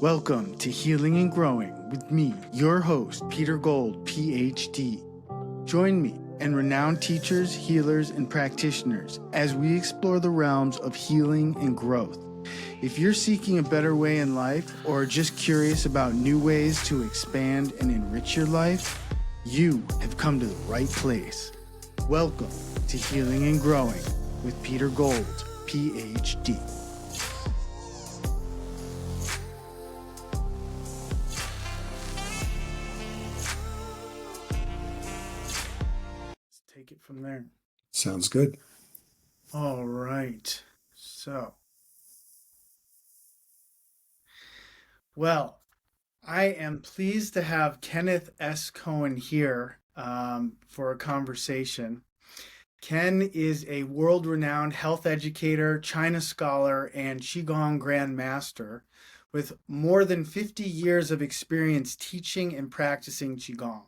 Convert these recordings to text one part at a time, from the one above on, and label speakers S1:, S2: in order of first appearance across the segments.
S1: Welcome to Healing and Growing with me, your host, Peter Gold, PhD. Join me and renowned teachers, healers, and practitioners as we explore the realms of healing and growth. If you're seeking a better way in life or just curious about new ways to expand and enrich your life, you have come to the right place. Welcome to Healing and Growing with Peter Gold, PhD. Let's take it from there.
S2: Sounds good.
S1: All right. Well, I am pleased to have Kenneth S. Cohen here for a conversation. Ken is a world-renowned health educator, China scholar, and Qigong Grandmaster with more than 50 years of experience teaching and practicing Qigong.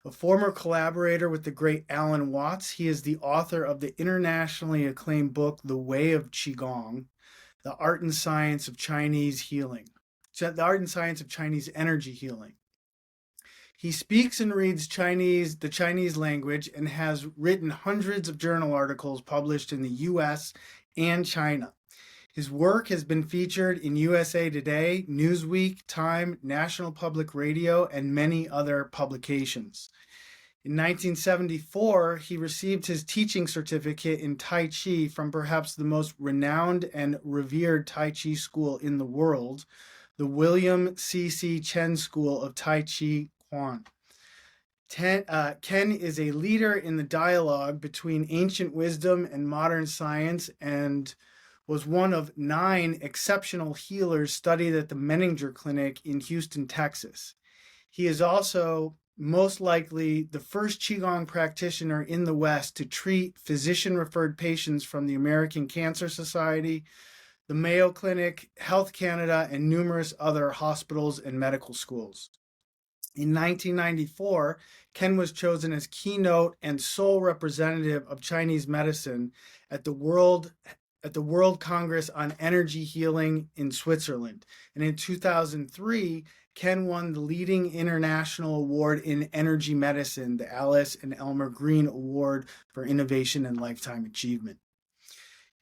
S1: A former collaborator with the great Alan Watts, he is the author of the internationally acclaimed book, The Way of Qigong, The Art and Science of Chinese Healing, the Art and Science of Chinese Energy Healing. He speaks and reads the Chinese language, and has written hundreds of journal articles published in the US and China. His work has been featured in USA Today, Newsweek, Time, National Public Radio, and many other publications. In 1974, he received his teaching certificate in Tai Chi from perhaps the most renowned and revered Tai Chi school in the world, the William C.C. Chen School of Tai Chi Quan. Ken is a leader in the dialogue between ancient wisdom and modern science, and was one of 9 exceptional healers studied at the Menninger Clinic in Houston, Texas. He is also most likely the first Qigong practitioner in the West to treat physician-referred patients from the American Cancer Society, the Mayo Clinic, Health Canada, and numerous other hospitals and medical schools. In 1994, Ken was chosen as keynote and sole representative of Chinese medicine at the World Congress on Energy Healing in Switzerland. And in 2003, Ken won the leading international award in energy medicine, the Alice and Elmer Green Award for Innovation and Lifetime Achievement.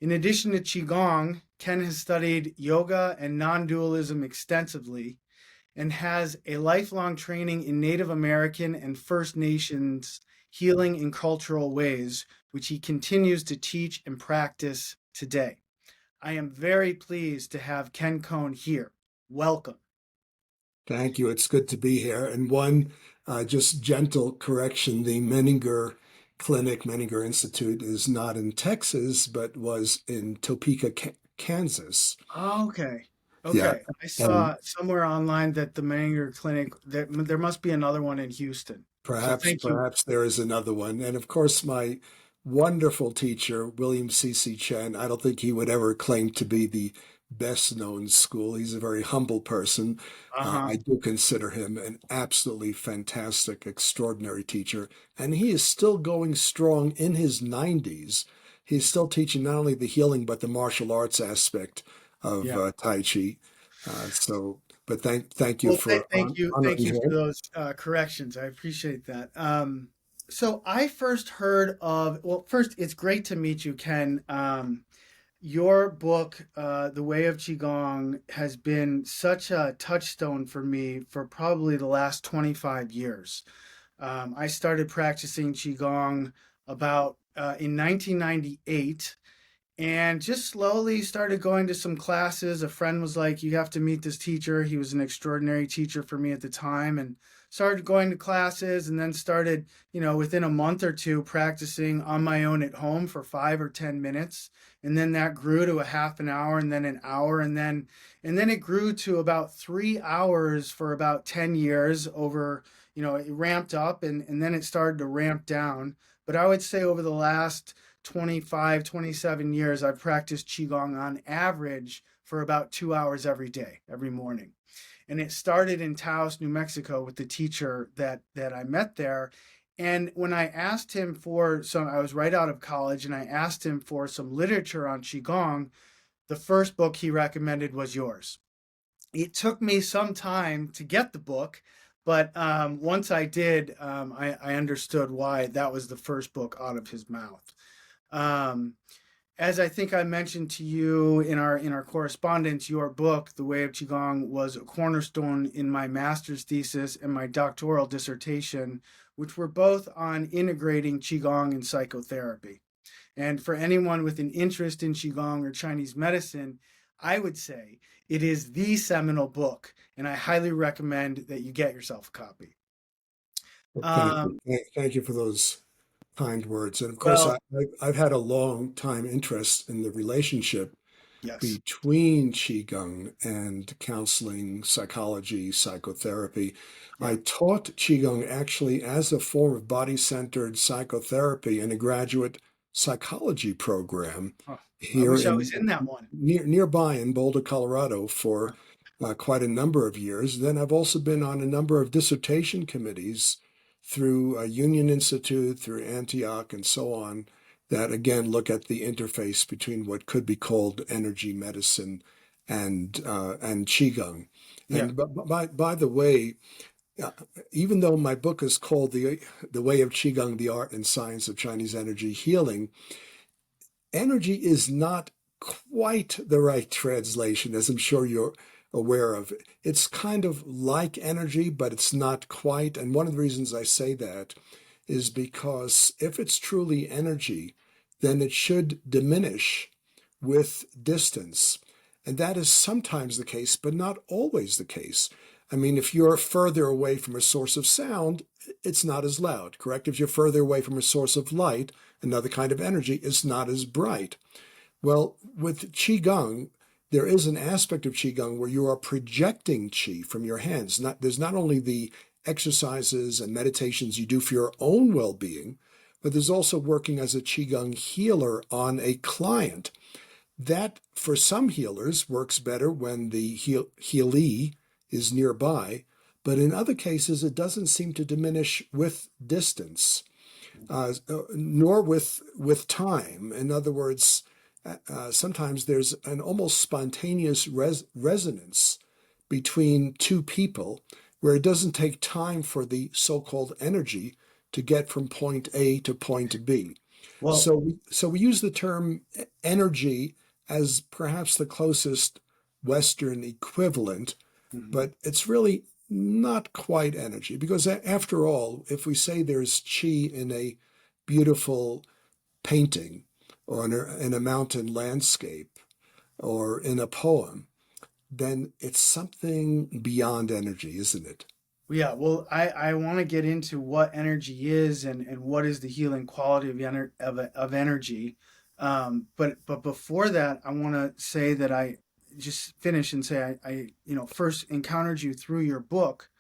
S1: In addition to Qigong, Ken has studied yoga and non-dualism extensively, and has a lifelong training in Native American and First Nations healing in cultural ways, which he continues to teach and practice today. I am very pleased to have Ken Cohen here. Welcome.
S2: Thank you. It's good to be here. And one just gentle correction, the Menninger Institute is not in Texas, but was in Topeka, Kansas.
S1: Oh, okay. Okay. Yeah. I saw somewhere online that the Menninger Clinic, there must be another one in Houston.
S2: Perhaps there is another one. And of course, my wonderful teacher, William C.C. Chen, I don't think he would ever claim to be the best known school. He's a very humble person. I do consider him an absolutely fantastic, extraordinary teacher. And he is still going strong in his 90s. He's still teaching not only the healing, but the martial arts aspect of Tai Chi. But thank you for
S1: thank you for those corrections. I appreciate that. So I first heard of, first, it's great to meet you, Ken. Your book, The Way of Qigong, has been such a touchstone for me for probably the last 25 years. I started practicing Qigong about in 1998, and just slowly started going to some classes. A friend was like, you have to meet this teacher. He was an extraordinary teacher for me at the time, and started going to classes, and then started, within a month or two, practicing on my own at home for 5 or 10 minutes. And then that grew to a half an hour, and then an hour. And then it grew to about 3 hours for about 10 years over, it ramped up, and then it started to ramp down. But I would say over the last 25, 27 years, I've practiced Qigong on average for about 2 hours every day, every morning. And it started in Taos, New Mexico with the teacher that I met there. And when I asked him I was right out of college, and I asked him for some literature on Qigong, the first book he recommended was yours. it took me some time to get the book, but once I did, I understood why that was the first book out of his mouth. Um, as I think I mentioned to you in our correspondence, your book, The Way of Qigong, was a cornerstone in my master's thesis and my doctoral dissertation, which were both on integrating Qigong and psychotherapy. And for anyone with an interest in Qigong or Chinese medicine, I would say it is the seminal book, and I highly recommend that you get yourself a copy.
S2: Well, thank you.
S1: Um,
S2: Thank you for those kind words. And of course,
S1: well,
S2: I've had a long time interest in the relationship
S1: yes,
S2: between Qigong and counseling, psychology, psychotherapy.
S1: yeah.
S2: I taught Qigong actually as a form of body-centered psychotherapy in a graduate psychology program
S1: Oh, I
S2: here
S1: wish I
S2: in
S1: was in that one.
S2: nearby in Boulder, Colorado for quite a number of years. Then I've also been on a number of dissertation committees through Union Institute, through Antioch, and so on, that again look at the interface between what could be called energy medicine and qigong.
S1: Yeah.
S2: And by the way, uh, even though my book is called the Way of Qigong: The Art and Science of Chinese Energy Healing, energy is not quite the right translation, as I'm sure you're aware of. It's kind of like energy, but it's not quite. And one of the reasons I say that is because if it's truly energy, then it should diminish with distance. And that is sometimes the case, but not always the case. I mean, if you're further away from a source of sound, it's not as loud, correct? If you're further away from a source of light, another kind of energy, it's not as bright. Well, with Qigong, there is an aspect of Qigong where you are projecting Qi from your hands. There's not only the exercises and meditations you do for your own well being, but there's also working as a Qigong healer on a client. That, for some healers, works better when the healee is nearby, but in other cases, it doesn't seem to diminish with distance, nor with time. In other words, sometimes there's an almost spontaneous resonance between two people where it doesn't take time for the so-called energy to get from point A to point B.
S1: Well,
S2: So we use the term energy as perhaps the closest Western equivalent,
S1: mhm.
S2: but it's really not quite energy because after all, if we say there's chi in a beautiful painting or in a mountain landscape or in a poem, then it's something beyond energy, isn't it?
S1: Yeah, well, I want to get into what energy is and what is the healing quality of energy. But before that, I want to say that I just finish and say first encountered you through your book,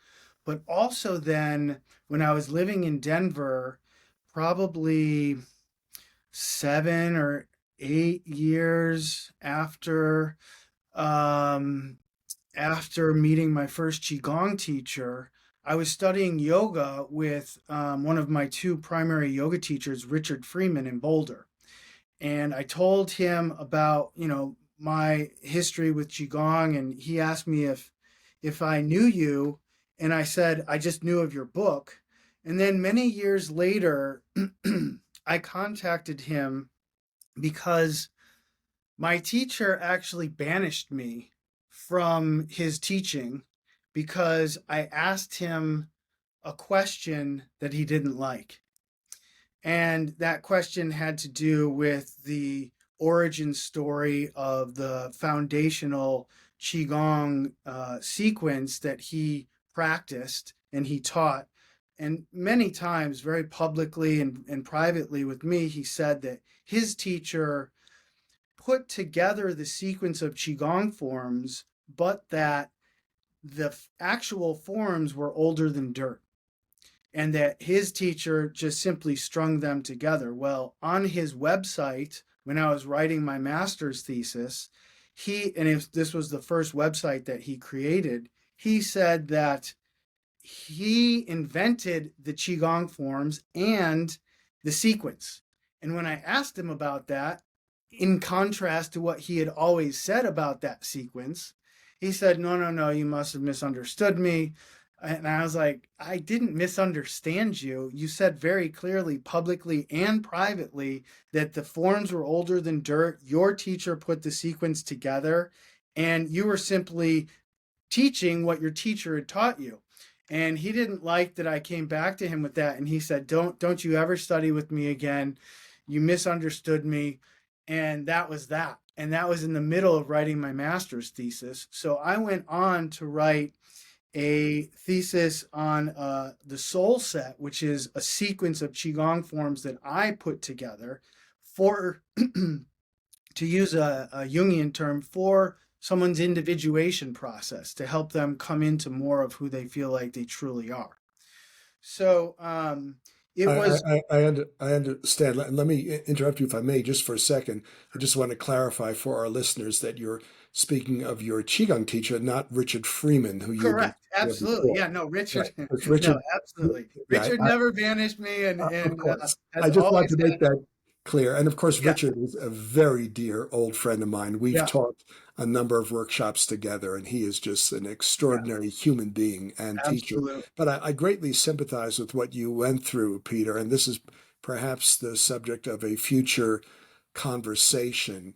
S1: but also then when I was living in Denver, probably 7 or 8 years um, after meeting my first Qigong teacher, I was studying yoga with one of my two primary yoga teachers, Richard Freeman in Boulder. And I told him about, my history with Qigong, and he asked me if I knew you, and I said I just knew of your book. And then many years later, I contacted him because my teacher actually banished me from his teaching because I asked him a question that he didn't like. And that question had to do with the origin story of the foundational Qigong sequence that he practiced and he taught. And many times, very publicly and privately with me, he said that his teacher put together the sequence of Qigong forms, but that the actual forms were older than dirt and that his teacher just simply strung them together. Well, on his website, when I was writing my master's thesis, and if this was the first website that he created, he said that he invented the Qigong forms and the sequence. And when I asked him about that, in contrast to what he had always said about that sequence, he said, no, no, no, you must have misunderstood me. And I was like, I didn't misunderstand you. You said very clearly, publicly and privately, that the forms were older than dirt. Your teacher put the sequence together, and you were simply teaching what your teacher had taught you. And he didn't like that I came back to him with that. And he said, don't you ever study with me again. You misunderstood me. And that was that. And that was in the middle of writing my master's thesis. So I went on to write a thesis on the soul set, which is a sequence of Qigong forms that I put together for, to use a Jungian term, for someone's individuation process to help them come into more of who they feel like they truly are. So it was
S2: I understand. Let me interrupt you if I may, just for a second. I just want to clarify for our listeners that you're speaking of your Qigong teacher, not Richard Freeman, who you've been
S1: correct. Absolutely.
S2: before.
S1: Yeah, no,
S2: Right.
S1: Richard,
S2: Because
S1: no,
S2: Richard,
S1: absolutely.
S2: yeah,
S1: Richard never banished me and,
S2: of course. I
S1: has
S2: just want
S1: always
S2: to make
S1: had,
S2: that clear. And of course,
S1: yeah,
S2: Richard is a very dear old friend of mine. We've
S1: yeah,
S2: taught a number of workshops together, and he is just an
S1: yeah,
S2: extraordinary human being and teacher.
S1: absolutely.
S2: But I greatly sympathize with what you went through, Peter. And this is perhaps the subject of a future conversation.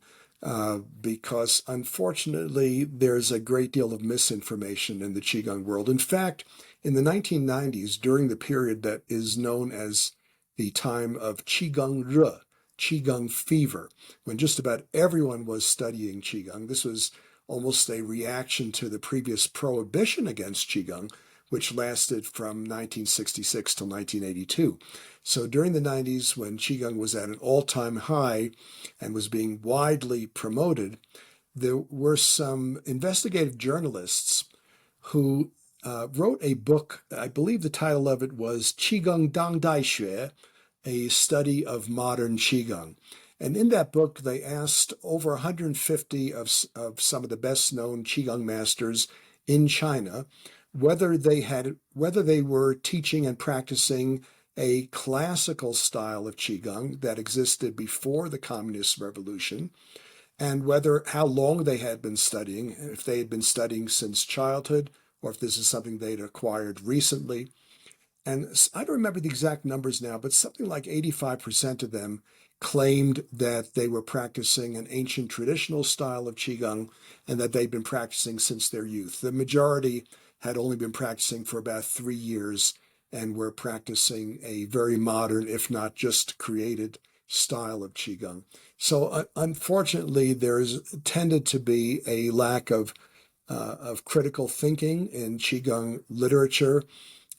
S2: Because unfortunately, there's a great deal of misinformation in the Qigong world. In fact, in the 1990s, during the period that is known as the time of Qigong Qigong fever, when just about everyone was studying Qigong. This was almost a reaction to the previous prohibition against Qigong, which lasted from 1966 till 1982. So during the 90s, when Qigong was at an all-time high and was being widely promoted, there were some investigative journalists who wrote a book. I believe the title of it was Qigong Dang Dai Xue, a study of modern Qigong. And in that book, they asked over 150 of some of the best known Qigong masters in China whether they were teaching and practicing a classical style of Qigong that existed before the Communist Revolution, and how long they had been studying, if they had been studying since childhood, or if this is something they'd acquired recently. And I don't remember the exact numbers now, but something like 85% of them claimed that they were practicing an ancient traditional style of Qigong and that they'd been practicing since their youth. The majority had only been practicing for about 3 years and were practicing a very modern, if not just created, style of Qigong. So unfortunately, there's tended to be a lack of critical thinking in Qigong literature.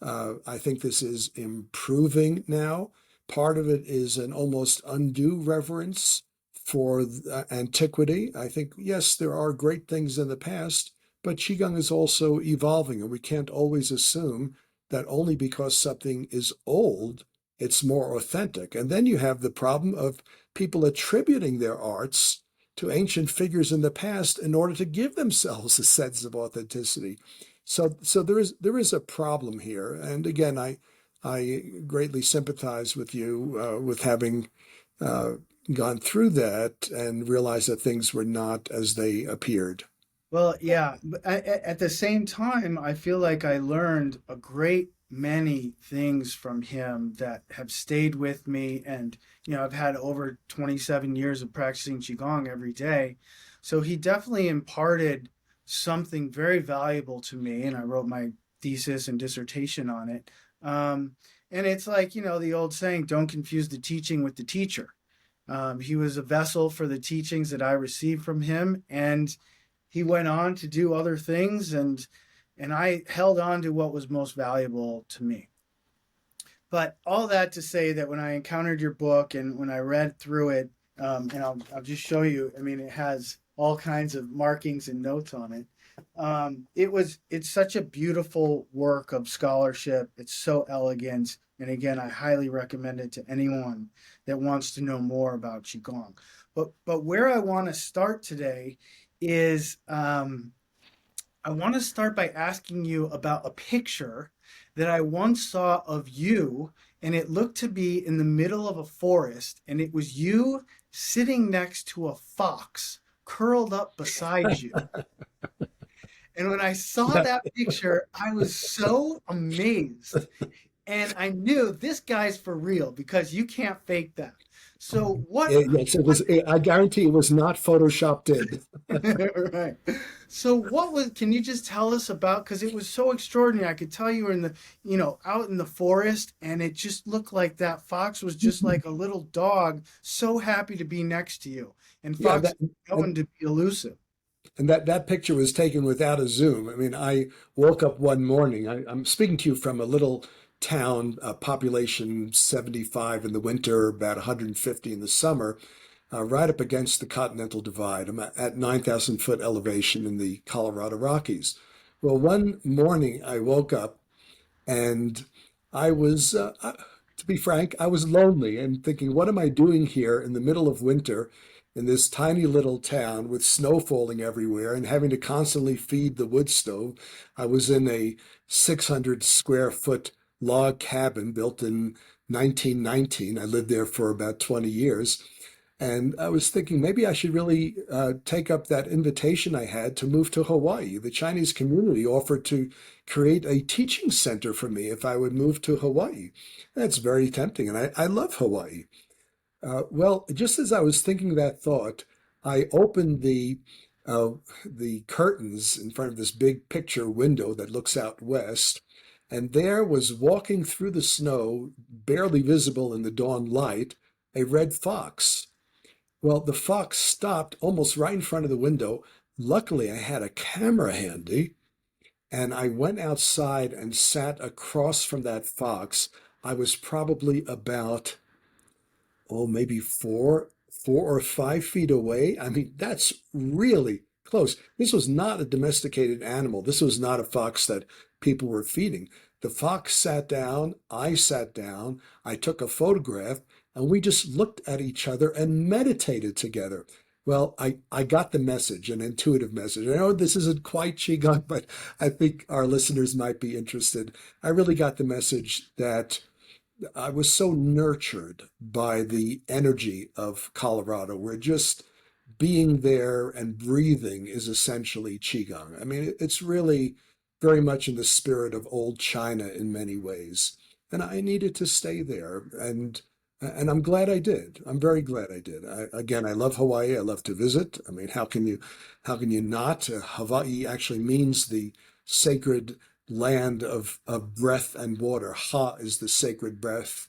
S2: I think this is improving now. Part of it is an almost undue reverence for antiquity. I think, yes, there are great things in the past, but Qigong is also evolving, and we can't always assume that only because something is old, it's more authentic. And then you have the problem of people attributing their arts to ancient figures in the past in order to give themselves a sense of authenticity. So there is a problem here. And again, I greatly sympathize with you with having uh, gone through that and realized that things were not as they appeared.
S1: Well, yeah, but at the same time, I feel like I learned a great many things from him that have stayed with me. And, I've had over 27 years of practicing Qigong every day. So he definitely imparted something very valuable to me. And I wrote my thesis and dissertation on it. Um, and it's like, the old saying, don't confuse the teaching with the teacher. He was a vessel for the teachings that I received from him. And he went on to do other things, and I held on to what was most valuable to me. But all that to say that when I encountered your book and when I read through it, and I'll just show you, I mean, it has all kinds of markings and notes on it. It's such a beautiful work of scholarship. It's so elegant. And again, I highly recommend it to anyone that wants to know more about Qigong. But where I want to start today is I want to start by asking you about a picture that I once saw of you, and it looked to be in the middle of a forest, and it was you sitting next to a fox curled up beside you. And when I saw that picture, I was so amazed. And I knew this guy's for real because you can't fake that. So
S2: Yes, it was. I guarantee it was not photoshopped in.
S1: right. So what was, can you just tell us about, because it was so extraordinary. I could tell you were in the, out in the forest, and it just looked like that fox was just like a little dog, so happy to be next to you. And
S2: Yeah,
S1: fox known to be elusive.
S2: that picture was taken without a zoom. I mean, I woke up one morning. I'm speaking to you from a little town, population 75 in the winter, about 150 in the summer, right up against the Continental Divide. I'm at 9,000 foot elevation in the Colorado Rockies. Well, one morning I woke up and I was, to be frank, I was lonely and thinking, what am I doing here in the middle of winter in this tiny little town with snow falling everywhere and having to constantly feed the wood stove? I was in a 600 square foot log cabin built in 1919. I lived there for about 20 years. And I was thinking maybe I should really take up that invitation I had to move to Hawaii. The Chinese community offered to create a teaching center for me if I would move to Hawaii. That's very tempting, and I love Hawaii. Well, just as I was thinking that thought, I opened uh, the curtains in front of this big picture window that looks out west, and there was walking through the snow, barely visible in the dawn light, a red fox. Well, the fox stopped almost right in front of the window. Luckily, I had a camera handy, and I went outside and sat across from that fox. I was probably about, oh, maybe 4 or 5 feet away. I mean, that's really close. This was not a domesticated animal. This was not a fox that people were feeding. The fox sat down, I sat down, I took a photograph, and we just looked at each other and meditated together. Well, I got the message, an intuitive message. I know this isn't quite Qigong, but I think our listeners might be interested. I really got the message that I was so nurtured by the energy of Colorado, where just being there and breathing is essentially Qigong. I mean, it's really very much in the spirit of old China in many ways. And I needed to stay there. And I'm glad I did. I'm very glad I did. Again, I love Hawaii. I love to visit. I mean, how can you not? Hawaii actually means the sacred land of breath and water. Ha is the sacred breath.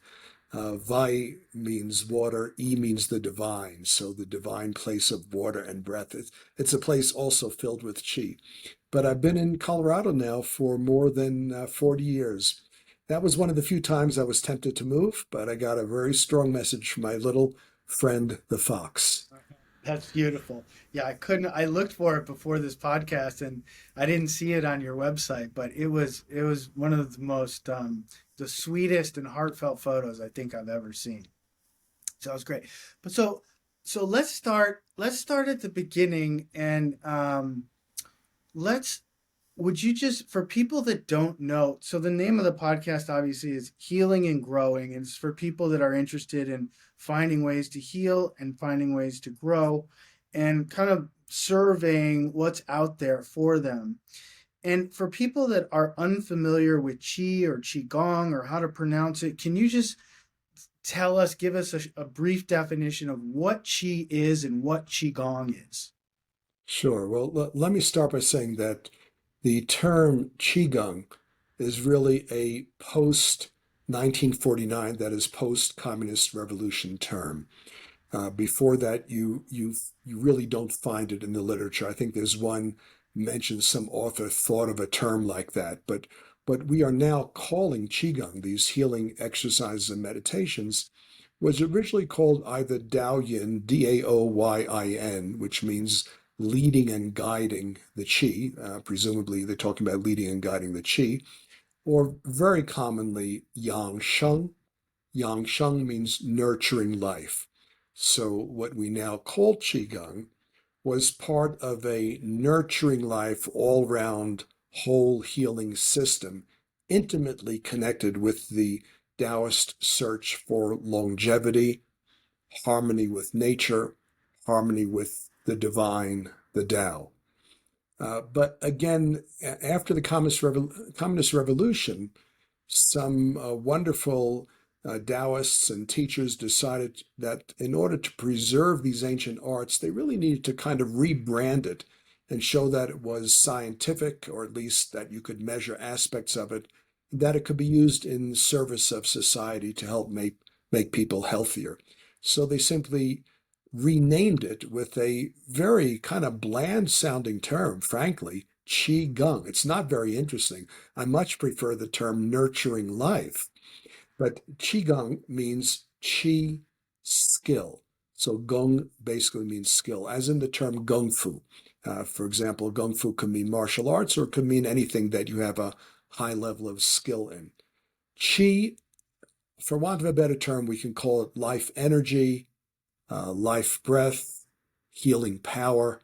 S2: Vai means water. E means the divine. So the divine place of water and breath. It's a place also filled with Qi. But I've been in Colorado now for more than 40 years. That was one of the few times I was tempted to move, but I got a very strong message from my little friend, the fox.
S1: That's beautiful. Yeah, I looked for it before this podcast and I didn't see it on your website, but it was one of the most the sweetest and heartfelt photos I think I've ever seen. So it was great. But so let's start at the beginning and let's would you just, for people that don't know, so the name of the podcast obviously is Healing and Growing, and it's for people that are interested in finding ways to heal and finding ways to grow and kind of surveying what's out there for them. And for people that are unfamiliar with Qi or Qigong or how to pronounce it, can you just give us a brief definition of what Qi is and what Qigong is?
S2: Sure. Well, let me start by saying that the term Qigong is really a post 1949, that is post communist revolution term. Before that, you really don't find it in the literature. I think there's one mentioned, some author thought of a term like that, but what we are now calling Qigong, these healing exercises and meditations, was originally called either Daoyin, Daoyin, which means leading and guiding the Qi. Presumably, they're talking about leading and guiding the Qi, or very commonly Yang Sheng. Yang Sheng means nurturing life. So what we now call Qigong was part of a nurturing life, all-round whole healing system, intimately connected with the Taoist search for longevity, harmony with nature, harmony with the divine, the Tao. But again, after the Communist Revolution, some wonderful Taoists and teachers decided that in order to preserve these ancient arts, they really needed to kind of rebrand it and show that it was scientific, or at least that you could measure aspects of it, that it could be used in service of society to help make people healthier. So they simply renamed it with a very kind of bland sounding term, frankly, Qigong. It's not very interesting. I much prefer the term nurturing life. But Qigong means Qi, skill. So Gong basically means skill, as in the term Gong Fu. For example, Gong Fu can mean martial arts, or it can mean anything that you have a high level of skill in. Qi, for want of a better term, we can call it life energy, life breath, healing power.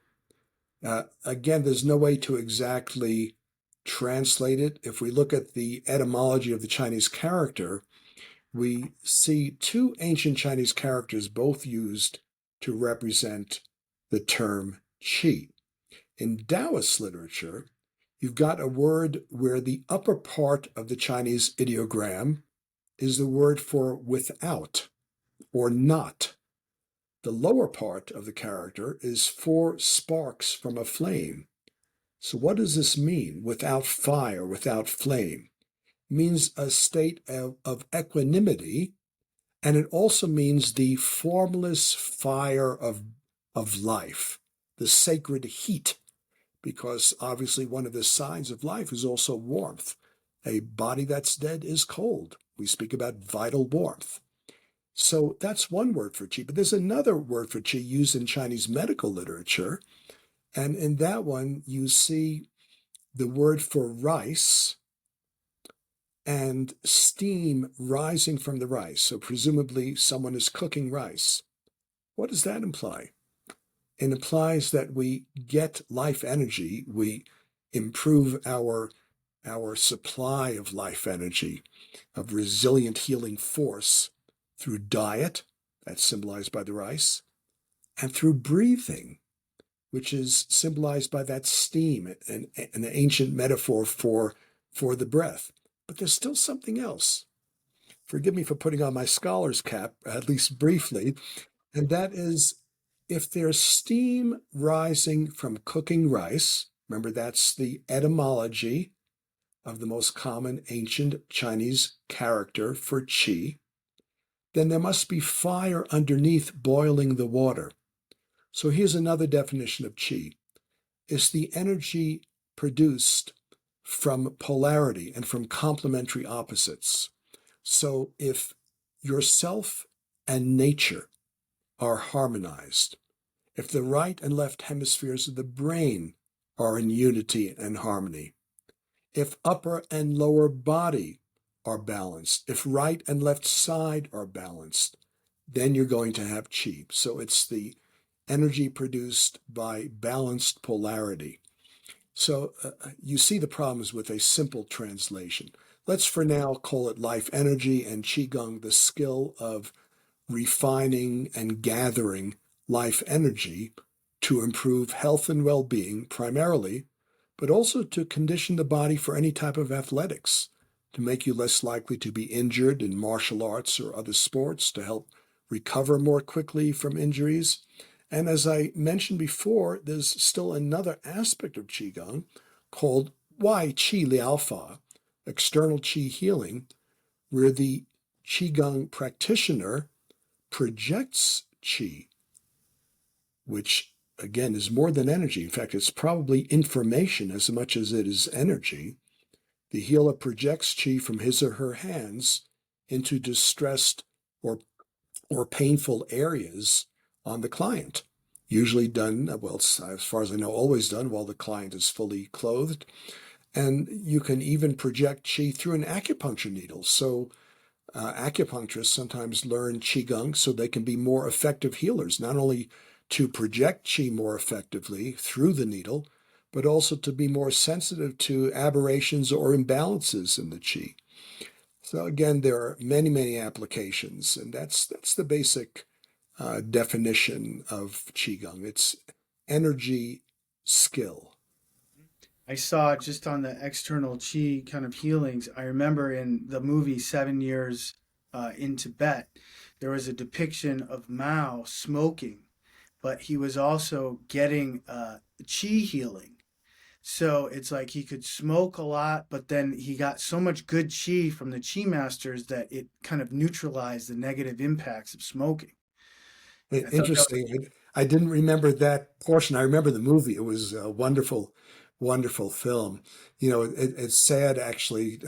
S2: Again, there's no way to exactly translate it. If we look at the etymology of the Chinese character, we see two ancient Chinese characters both used to represent the term qi. In Taoist literature, you've got a word where the upper part of the Chinese ideogram is the word for without or not. The lower part of the character is four sparks from a flame. So what does this mean? Without fire, without flame. It means a state of equanimity, and it also means the formless fire of life, the sacred heat, because obviously one of the signs of life is also warmth. A body that's dead is cold. We speak about vital warmth. So that's one word for qi, but there's another word for qi used in Chinese medical literature. And in that one, you see the word for rice and steam rising from the rice. So presumably someone is cooking rice. What does that imply? It implies that we get life energy, we improve our supply of life energy, of resilient healing force through diet, that's symbolized by the rice, and through breathing, which is symbolized by that steam, an ancient metaphor for the breath. But there's still something else. Forgive me for putting on my scholar's cap, at least briefly, and that is if there's steam rising from cooking rice, remember that's the etymology of the most common ancient Chinese character for qi, then there must be fire underneath boiling the water. So here's another definition of qi. It's the energy produced from polarity and from complementary opposites. So if yourself and nature are harmonized, if the right and left hemispheres of the brain are in unity and harmony, if upper and lower body are balanced, if right and left side are balanced, then you're going to have qi. So it's the energy produced by balanced polarity. So you see the problems with a simple translation. Let's for now call it life energy, and Qigong the skill of refining and gathering life energy to improve health and well-being primarily, but also to condition the body for any type of athletics, to make you less likely to be injured in martial arts or other sports, to help recover more quickly from injuries. And as I mentioned before, there's still another aspect of Qigong called Wai Qi Liao Fa, external Qi healing, where the Qigong practitioner projects Qi, which again is more than energy. In fact, it's probably information as much as it is energy. The healer projects Qi from his or her hands into distressed or painful areas on the client. Usually done, well, as far as I know, always done while the client is fully clothed. And you can even project Qi through an acupuncture needle. So acupuncturists sometimes learn Qigong so they can be more effective healers, not only to project Qi more effectively through the needle, but also to be more sensitive to aberrations or imbalances in the Qi. So again, there are many, many applications, and that's the basic definition of Qigong. It's energy skill.
S1: I saw just on the external chi kind of healings. I remember in the movie 7 Years in Tibet, there was a depiction of Mao smoking, but he was also getting chi healing. So it's like he could smoke a lot, but then he got so much good chi from the chi masters that it kind of neutralized the negative impacts of smoking. I thought that was,
S2: Interesting. I didn't remember that portion. I remember the movie. It was a wonderful, wonderful film. It's sad, actually.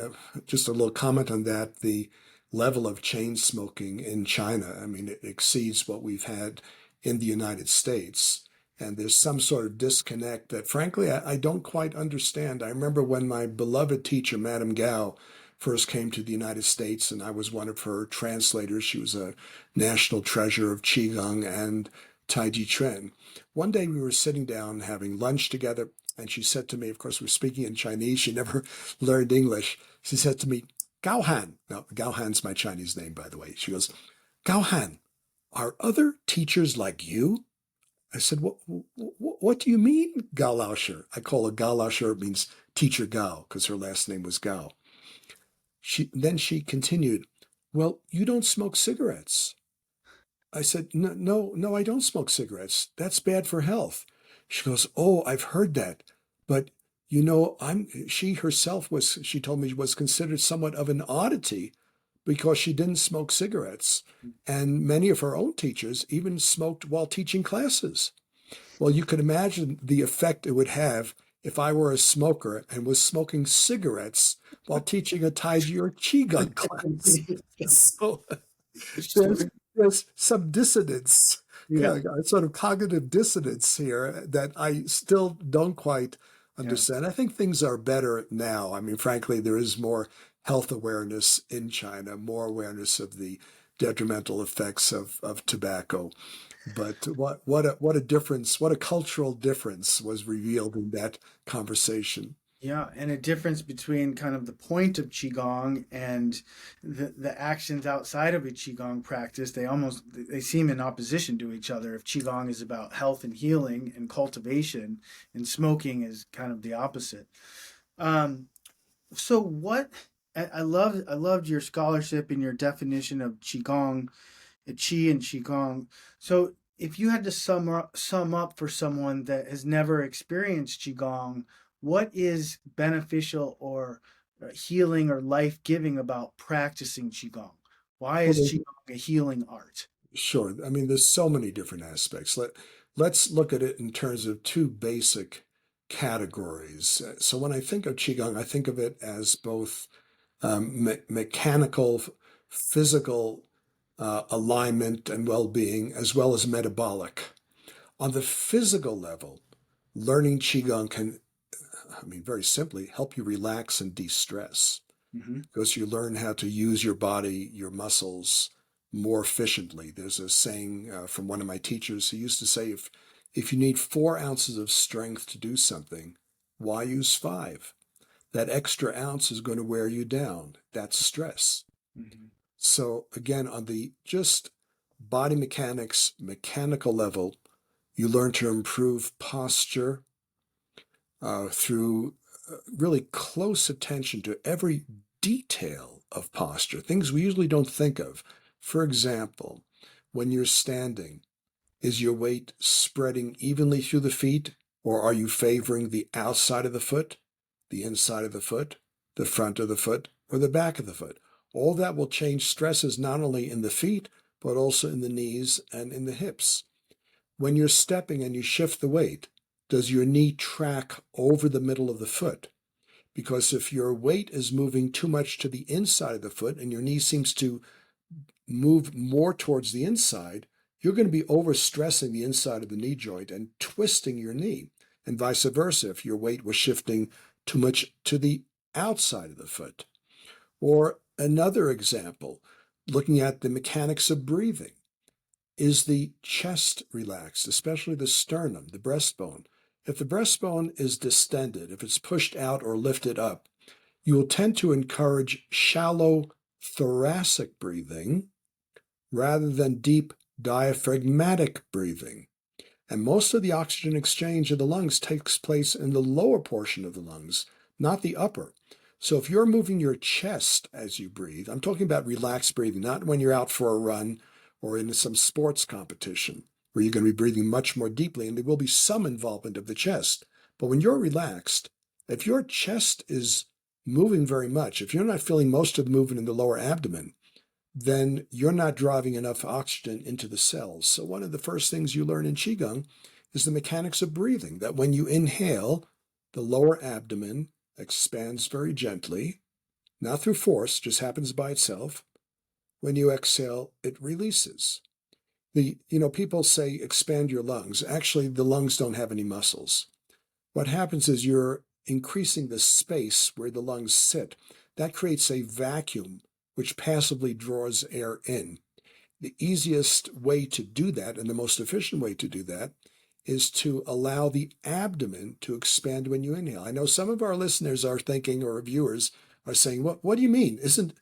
S2: Just a little comment on that. The level of chain smoking in China, I mean, it exceeds what we've had in the United States. And there's some sort of disconnect that, frankly, I don't quite understand. I remember when my beloved teacher, Madame Gao, first came to the United States, and I was one of her translators. She was a national treasure of Qigong and Tai Chi Chuan. One day we were sitting down having lunch together, and she said to me, of course, we're speaking in Chinese. She never learned English. She said to me, Gao Han. Now, Gao Han's my Chinese name, by the way. She goes, Gao Han, are other teachers like you? I said, what do you mean, Gao Laosher? I call her Gao Laosher. It means teacher Gao, because her last name was Gao. Then she continued, well, you don't smoke cigarettes. I said, no, no, no, I don't smoke cigarettes. That's bad for health. She goes, oh, I've heard that. But she herself she told me, was considered somewhat of an oddity because she didn't smoke cigarettes. And many of her own teachers even smoked while teaching classes. Well, you could imagine the effect it would have if I were a smoker and was smoking cigarettes while teaching a Tai Chi or Qigong class. So there's,
S1: sure.
S2: there's some dissonance,
S1: Yeah,
S2: sort of cognitive dissonance here that I still don't quite
S1: yeah.
S2: understand. I think things are better now. I mean, frankly, there is more health awareness in China, more awareness of the detrimental effects of tobacco. But what a difference, what a cultural difference was revealed in that conversation.
S1: Yeah, and a difference between kind of the point of qigong and the actions outside of a qigong practice. They seem in opposition to each other. If qigong is about health and healing and cultivation, and smoking is kind of the opposite. Um, so what I loved your scholarship and your definition of qigong, qi and qigong. So if you had to sum up for someone that has never experienced qigong, what is beneficial or healing or life-giving about practicing qigong? Why
S2: Well,
S1: is qigong a healing art?
S2: sure. I mean, there's so many different aspects. Let's look at it in terms of two basic categories. So when I think of Qigong, I think of it as both mechanical, physical alignment and well-being, as well as metabolic. On the physical level, learning Qigong can, I mean, very simply, help you relax and de-stress
S1: Hmm.
S2: because you learn how to use your body, your muscles more efficiently. There's a saying from one of my teachers who used to say, if you need 4 ounces of strength to do something, why use five? That extra ounce is going to wear you down. That's stress.
S1: Hmm.
S2: So again, on the just body mechanics, mechanical level, you learn to improve posture through really close attention to every detail of posture, things we usually don't think of. For example, when you're standing, is your weight spreading evenly through the feet, or are you favoring the outside of the foot, the inside of the foot, the front of the foot, or the back of the foot? All that will change stresses not only in the feet, but also in the knees and in the hips. When you're stepping and you shift the weight, does your knee track over the middle of the foot? Because if your weight is moving too much to the inside of the foot and your knee seems to move more towards the inside, you're going to be overstressing the inside of the knee joint and twisting your knee. And vice versa, if your weight was shifting too much to the outside of the foot. Or another example, looking at the mechanics of breathing. Is the chest relaxed, especially the sternum, the breastbone? If the breastbone is distended, if it's pushed out or lifted up, you will tend to encourage shallow thoracic breathing rather than deep diaphragmatic breathing. And most of the oxygen exchange of the lungs takes place in the lower portion of the lungs, not the upper. So if you're moving your chest as you breathe, I'm talking about relaxed breathing, not when you're out for a run or in some sports competition where you're going to be breathing much more deeply, and there will be some involvement of the chest. But when you're relaxed, if your chest is moving very much, if you're not feeling most of the movement in the lower abdomen, then you're not driving enough oxygen into the cells. So one of the first things you learn in Qigong is the mechanics of breathing, that when you inhale, the lower abdomen expands very gently, not through force, just happens by itself. When you exhale, it releases. People say expand your lungs. Actually, the lungs don't have any muscles. What happens is you're increasing the space where the lungs sit. That creates a vacuum which passively draws air in. The easiest way to do that, and the most efficient way to do that, is to allow the abdomen to expand when you inhale. I know some of our listeners are thinking, or viewers are saying, what do you mean? Isn't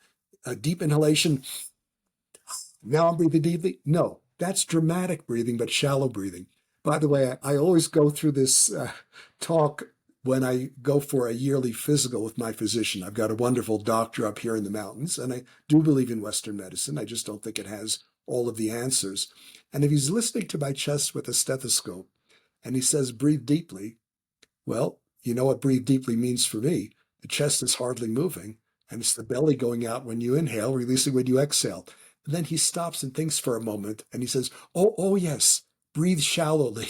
S2: a deep inhalation, now I'm breathing deeply? No, that's dramatic breathing, but shallow breathing. By the way, I always go through this talk when I go for a yearly physical with my physician. I've got a wonderful doctor up here in the mountains, and I do believe in Western medicine. I just don't think it has all of the answers. And if he's listening to my chest with a stethoscope and he says, breathe deeply, well, you know what breathe deeply means for me. The chest is hardly moving, and it's the belly going out when you inhale, releasing when you exhale. And then he stops and thinks for a moment, and he says, oh yes, breathe shallowly.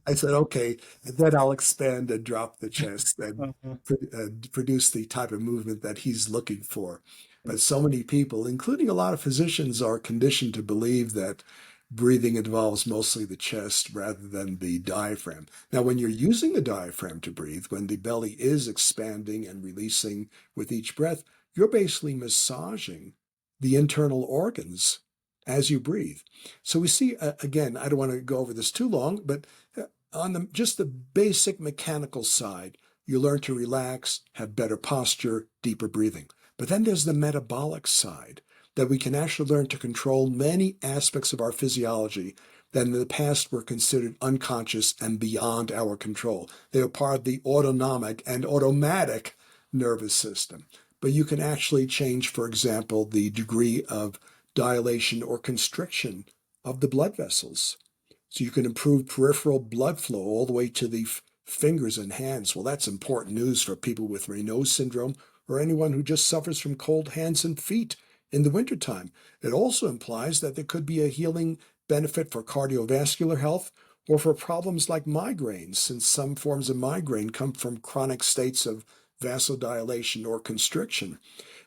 S2: I said, okay, and then I'll expand and drop the chest and
S1: Uh-huh.
S2: produce the type of movement that he's looking for. But so many people, including a lot of physicians, are conditioned to believe that breathing involves mostly the chest rather than the diaphragm. Now, when you're using the diaphragm to breathe, when the belly is expanding and releasing with each breath, you're basically massaging the internal organs as you breathe. So we see, again, I don't want to go over this too long, but on just the basic mechanical side, you learn to relax, have better posture, deeper breathing. But then there's the metabolic side, that we can actually learn to control many aspects of our physiology that in the past were considered unconscious and beyond our control. They are part of the autonomic and automatic nervous system. But you can actually change, for example, the degree of dilation or constriction of the blood vessels. So you can improve peripheral blood flow all the way to the fingers and hands. Well, that's important news for people with Raynaud's syndrome or anyone who just suffers from cold hands and feet in the wintertime. It also implies that there could be a healing benefit for cardiovascular health or for problems like migraines, since some forms of migraine come from chronic states of vasodilation or constriction.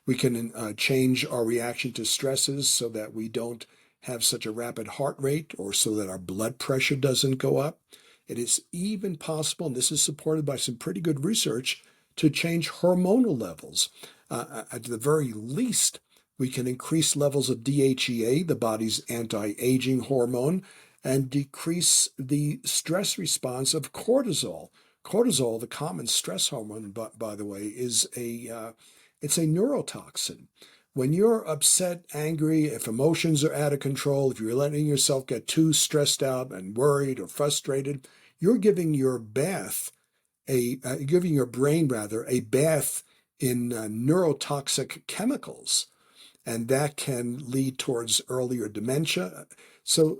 S2: We can change our reaction to stresses so that we don't have such a rapid heart rate or so that our blood pressure doesn't go up. It is even possible, and this is supported by some pretty good research, to change hormonal levels. At the very least, we can increase levels of DHEA, the body's anti-aging hormone, and decrease the stress response of cortisol. Cortisol, the common stress hormone, by the way, is it's a neurotoxin. When you're upset, angry, if emotions are out of control, if you're letting yourself get too stressed out and worried or frustrated, you're giving your giving your brain rather a bath in neurotoxic chemicals, and that can lead towards earlier dementia. So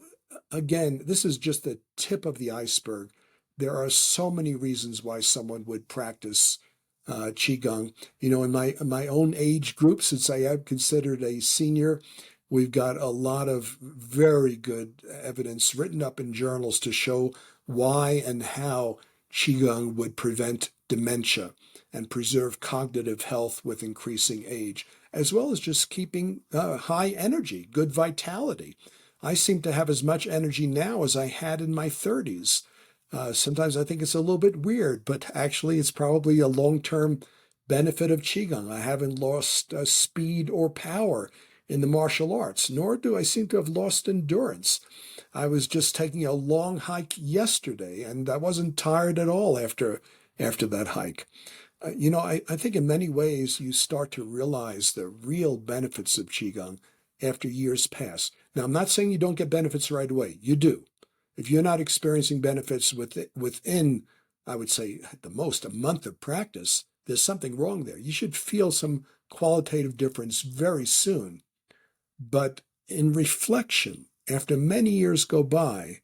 S2: again, this is just the tip of the iceberg. There are so many reasons why someone would practice Qigong. In my own age group, since I am considered a senior, we've got a lot of very good evidence written up in journals to show why and how Qigong would prevent dementia and preserve cognitive health with increasing age, as well as just keeping high energy, good vitality. I seem to have as much energy now as I had in my 30s. Sometimes I think it's a little bit weird, but actually it's probably a long-term benefit of Qigong. I haven't lost speed or power in the martial arts, nor do I seem to have lost endurance. I was just taking a long hike yesterday, and I wasn't tired at all after that hike. I think in many ways you start to realize the real benefits of Qigong after years pass. Now, I'm not saying you don't get benefits right away. You do. If you're not experiencing benefits within, I would say, at the most a month of practice, there's something wrong there. You should feel some qualitative difference very soon. But in reflection, after many years go by,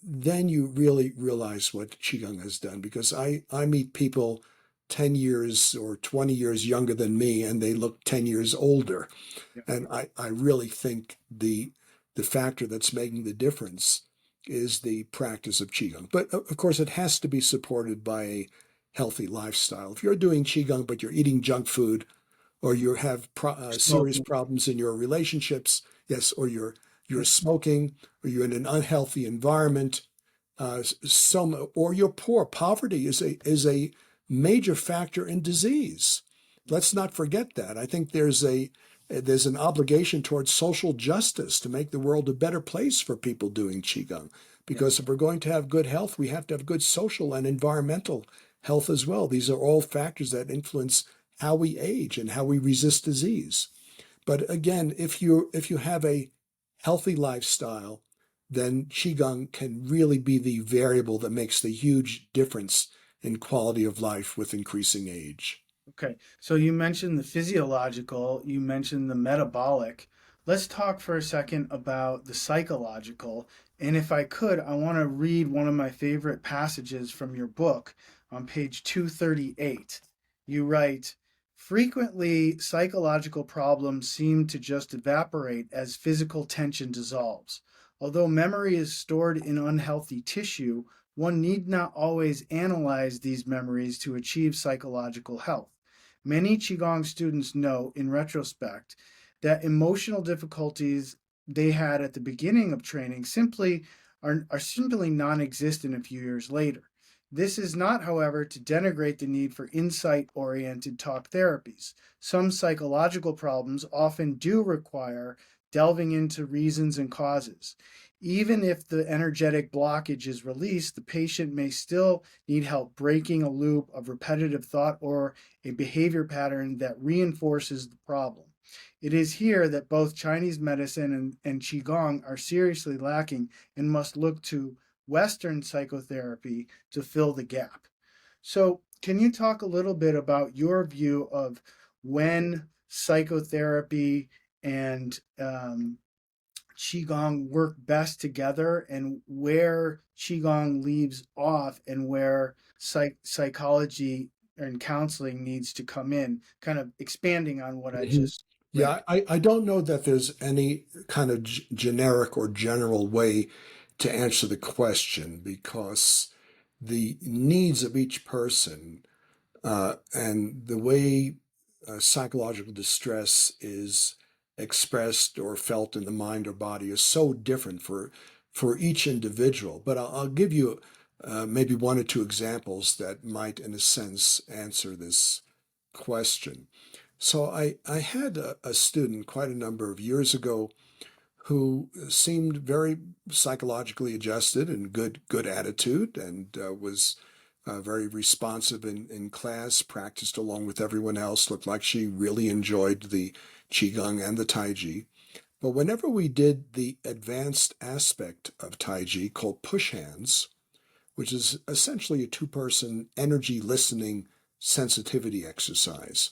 S2: then you really realize what Qigong has done. Because I meet people 10 years or 20 years younger than me, and they look 10 years older.
S1: Yeah.
S2: And I really think the factor that's making the difference is the practice of Qigong. But of course, it has to be supported by a healthy lifestyle. If you're doing Qigong, but you're eating junk food, or you have serious
S1: Smoking.
S2: problems in your relationships, yes, or you're smoking, or you're in an unhealthy environment, or you're poor. Poverty is a major factor in disease. Let's not forget that. I think there's an obligation towards social justice to make the world a better place for people doing Qigong.
S1: Yeah.
S2: Because if we're going to have good health, we have to have good social and environmental health as well. These are all factors that influence how we age and how we resist disease. But again, if you have a healthy lifestyle, then Qigong can really be the variable that makes the huge difference in quality of life with increasing age.
S1: Okay, so you mentioned the physiological, you mentioned the metabolic. Let's talk for a second about the psychological. And if I could, I want to read one of my favorite passages from your book on page 238. You write, frequently, psychological problems seem to just evaporate as physical tension dissolves. Although memory is stored in unhealthy tissue, one need not always analyze these memories to achieve psychological health. Many Qigong students note, in retrospect, that emotional difficulties they had at the beginning of training are simply non-existent a few years later. This is not, however, to denigrate the need for insight-oriented talk therapies. Some psychological problems often do require delving into reasons and causes. Even if the energetic blockage is released, the patient may still need help breaking a loop of repetitive thought or a behavior pattern that reinforces the problem. It is here that both Chinese medicine and Qigong are seriously lacking and must look to Western psychotherapy to fill the gap. So, can you talk a little bit about your view of when psychotherapy and Qigong work best together and where Qigong leaves off and where psychology and counseling needs to come in, kind of expanding on what I
S2: Mhm.
S1: just read?
S2: Yeah, I don't know that there's any kind of generic or general way to answer the question because the needs of each person and the way psychological distress is expressed or felt in the mind or body is so different for each individual. But I'll give you maybe one or two examples that might, in a sense, answer this question. So I had a student quite a number of years ago who seemed very psychologically adjusted and good attitude and was very responsive in class, practiced along with everyone else, looked like she really enjoyed the Qigong and the Tai Chi. But whenever we did the advanced aspect of Tai Chi called push hands, which is essentially a two-person energy listening sensitivity exercise,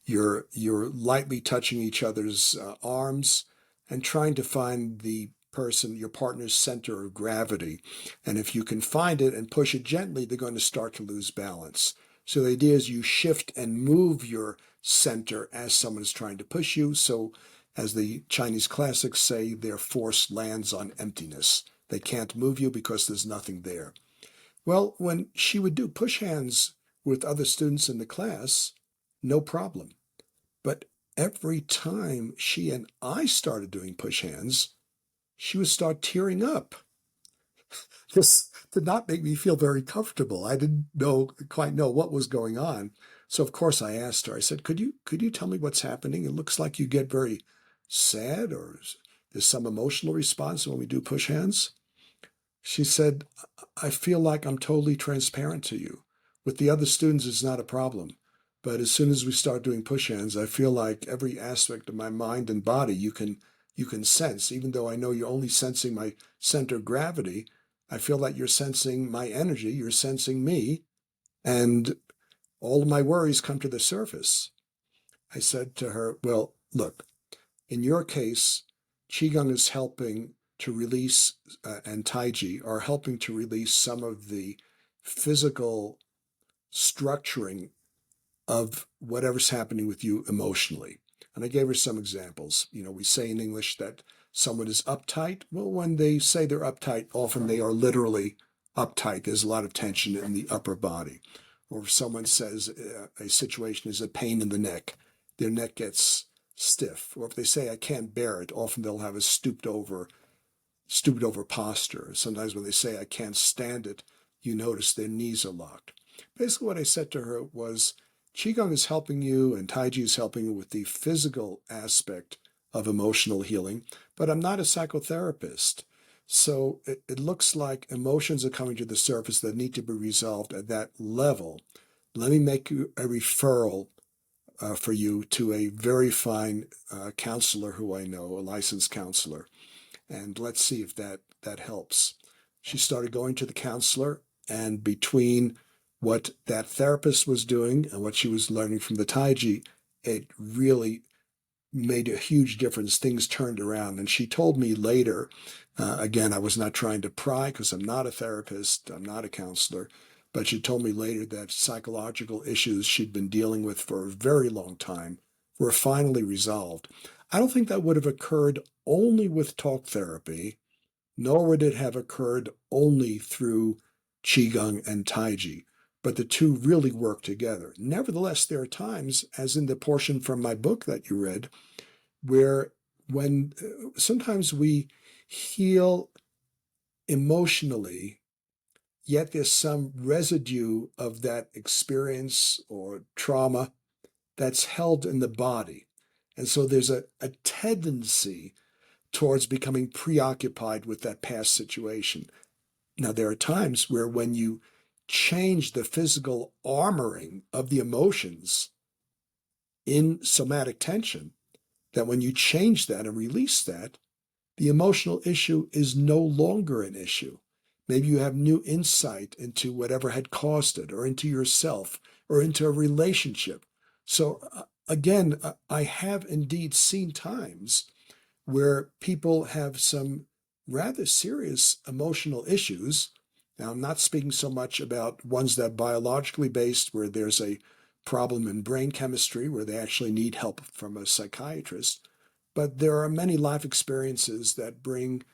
S2: you're lightly touching each other's arms and trying to find your partner's center of gravity. And if you can find it and push it gently, they're going to start to lose balance. So the idea is you shift and move your center as someone is trying to push you. So as the Chinese classics say, their force lands on emptiness. They can't move you because there's nothing there. Well, when she would do push hands with other students in the class, no problem. But every time she and I started doing push hands, she would start tearing up. This did not make me feel very comfortable. I didn't quite know what was going on. So of course I asked her, I said, could you tell me what's happening? It looks like you get very sad or there's some emotional response when we do push hands. She said, I feel like I'm totally transparent to you. With the other students, it's not a problem. But as soon as we start doing push hands, I feel like every aspect of my mind and body, you can you can sense, even though I know you're only sensing my center of gravity. I feel that you're sensing my energy, you're sensing me, and all of my worries come to the surface. I said to her, well, look, in your case, Qigong is helping to release, and Taiji are helping to release some of the physical structuring of whatever's happening with you emotionally. And I gave her some examples. We say in English that someone is uptight. Well, when they say they're uptight, often they are literally uptight. There's a lot of tension in the upper body. Or if someone says a situation is a pain in the neck, their neck gets stiff. Or if they say, I can't bear it, often they'll have a stooped over posture. Sometimes when they say, I can't stand it, you notice their knees are locked. Basically, what I said to her was, Qigong is helping you and Taiji is helping you with the physical aspect of emotional healing, but I'm not a psychotherapist. So it looks like emotions are coming to the surface that need to be resolved at that level. Let me make you a referral for you to a very fine counselor who I know, a licensed counselor, and let's see if that helps. She started going to the counselor, and between what that therapist was doing and what she was learning from the Taiji, it really made a huge difference. Things turned around. And she told me later, again, I was not trying to pry because I'm not a therapist, I'm not a counselor, but she told me later that psychological issues she'd been dealing with for a very long time were finally resolved. I don't think that would have occurred only with talk therapy, nor would it have occurred only through Qigong and Taiji, but the two really work together. Nevertheless, there are times, as in the portion from my book that you read, where when sometimes we heal emotionally, yet there's some residue of that experience or trauma that's held in the body. And so there's a tendency towards becoming preoccupied with that past situation. Now, there are times where when you change the physical armoring of the emotions in somatic tension, that when you change that and release that, the emotional issue is no longer an issue. Maybe you have new insight into whatever had caused it, or into yourself, or into a relationship. So, again, I have indeed seen times where people have some rather serious emotional issues. Now, I'm not speaking so much about ones that are biologically based, where there's a problem in brain chemistry, where they actually need help from a psychiatrist. But there are many life experiences that bring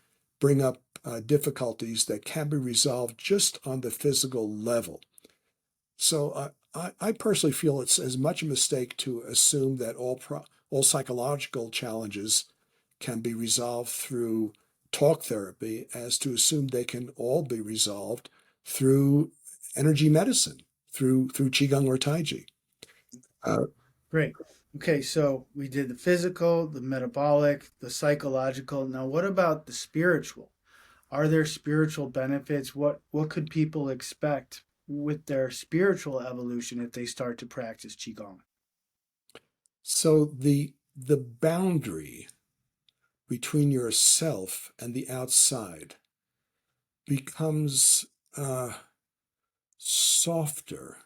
S2: up difficulties that can be resolved just on the physical level. So I personally feel it's as much a mistake to assume that all psychological challenges can be resolved through talk therapy as to assume they can all be resolved through energy medicine, through Qigong or Taiji.
S1: Great. Okay, so we did the physical, the metabolic, the psychological. Now, what about the spiritual? Are there spiritual benefits? What could people expect with their spiritual evolution if they start to practice qigong?
S2: So the boundary between yourself and the outside becomes softer.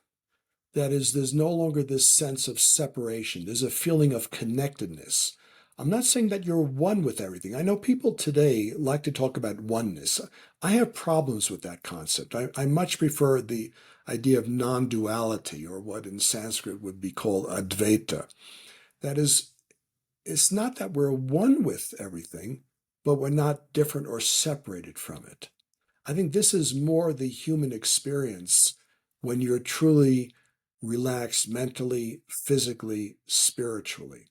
S2: That is, there's no longer this sense of separation. There's a feeling of connectedness. I'm not saying that you're one with everything. I know people today like to talk about oneness. I have problems with that concept. I much prefer the idea of non-duality, or what in Sanskrit would be called advaita. That is, it's not that we're one with everything, but we're not different or separated from it. I think this is more the human experience when you're truly relaxed mentally, physically, spiritually.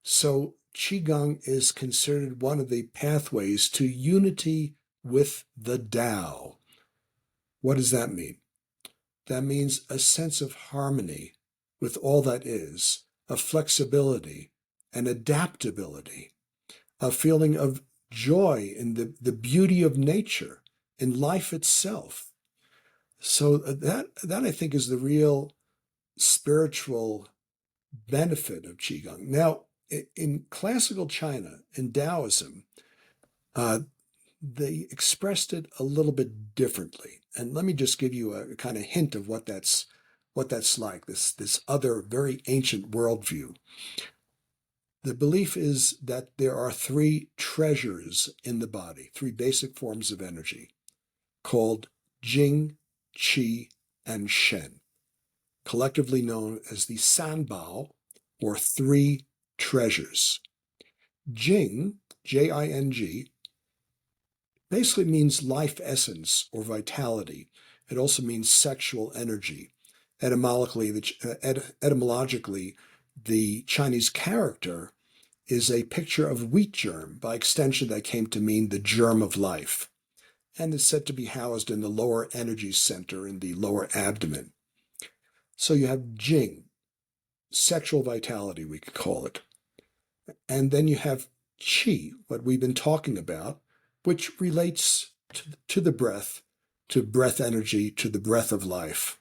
S2: So Qigong is considered one of the pathways to unity with the Tao. What does that mean? That means a sense of harmony with all that is, of flexibility and adaptability, a feeling of joy in the beauty of nature, in life itself. So that I think is the real spiritual benefit of Qigong. Now, in classical China, in Taoism, uh, they expressed it a little bit differently. And let me just give you a kind of hint of what that's like, this other very ancient worldview. The belief is that there are three treasures in the body, three basic forms of energy, called Jing, Qi, and Shen, collectively known as the Sanbao, or three treasures. Jing, Jing, basically means life essence or vitality. It also means sexual energy. Etymologically, the Chinese character is a picture of wheat germ. By extension, that came to mean the germ of life, and is said to be housed in the lower energy center in the lower abdomen. So you have Jing, sexual vitality, we could call it. And then you have Qi, what we've been talking about, which relates to the breath, to breath energy, to the breath of life,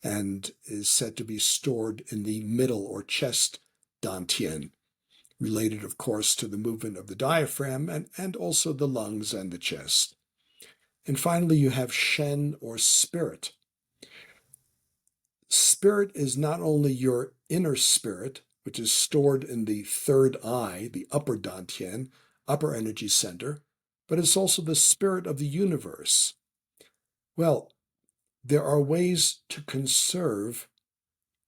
S2: and is said to be stored in the middle or chest dantian, related, of course, to the movement of the diaphragm and also the lungs and the chest. And finally, you have Shen, or spirit. Spirit is not only your inner spirit, which is stored in the third eye, the upper dantian, upper energy center, but it's also the spirit of the universe. Well, there are ways to conserve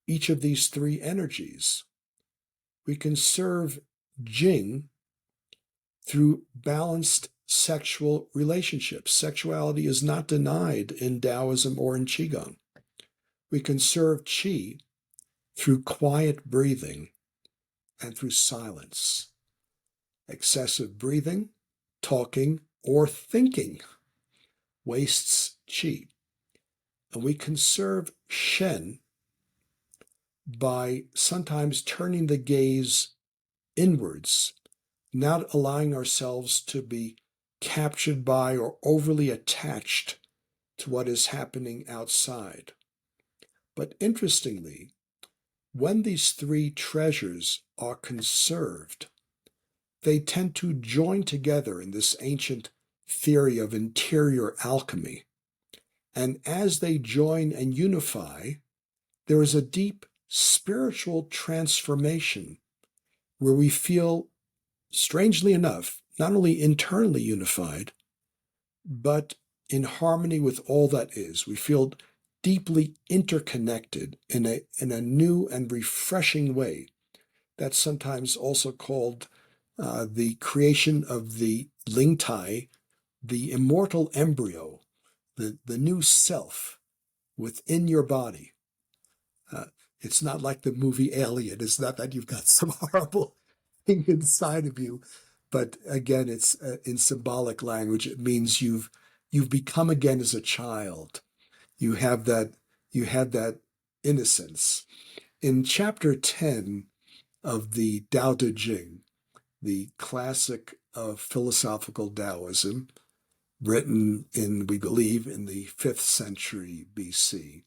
S2: each of these three energies. We conserve Jing through balanced sexual relationships. Sexuality is not denied in Taoism or in Qigong. We conserve Qi through quiet breathing and through silence. Excessive breathing, talking, or thinking wastes Qi. And we conserve Shen by sometimes turning the gaze inwards, not allowing ourselves to be captured by or overly attached to what is happening outside. But interestingly, when these three treasures are conserved, they tend to join together in this ancient theory of interior alchemy. And as they join and unify, there is a deep spiritual transformation where we feel, strangely enough, not only internally unified, but in harmony with all that is. We feel deeply interconnected in a new and refreshing way. That's sometimes also called the creation of the Ling Tai, the immortal embryo, the new self within your body. Uh, it's not like the movie Alien. It's not that you've got some horrible thing inside of you, but again, it's in symbolic language. It means you've become again as a child. You have that innocence. In chapter 10 of the Tao Te Ching, the classic of philosophical Taoism, written in, we believe, in the 5th century BC,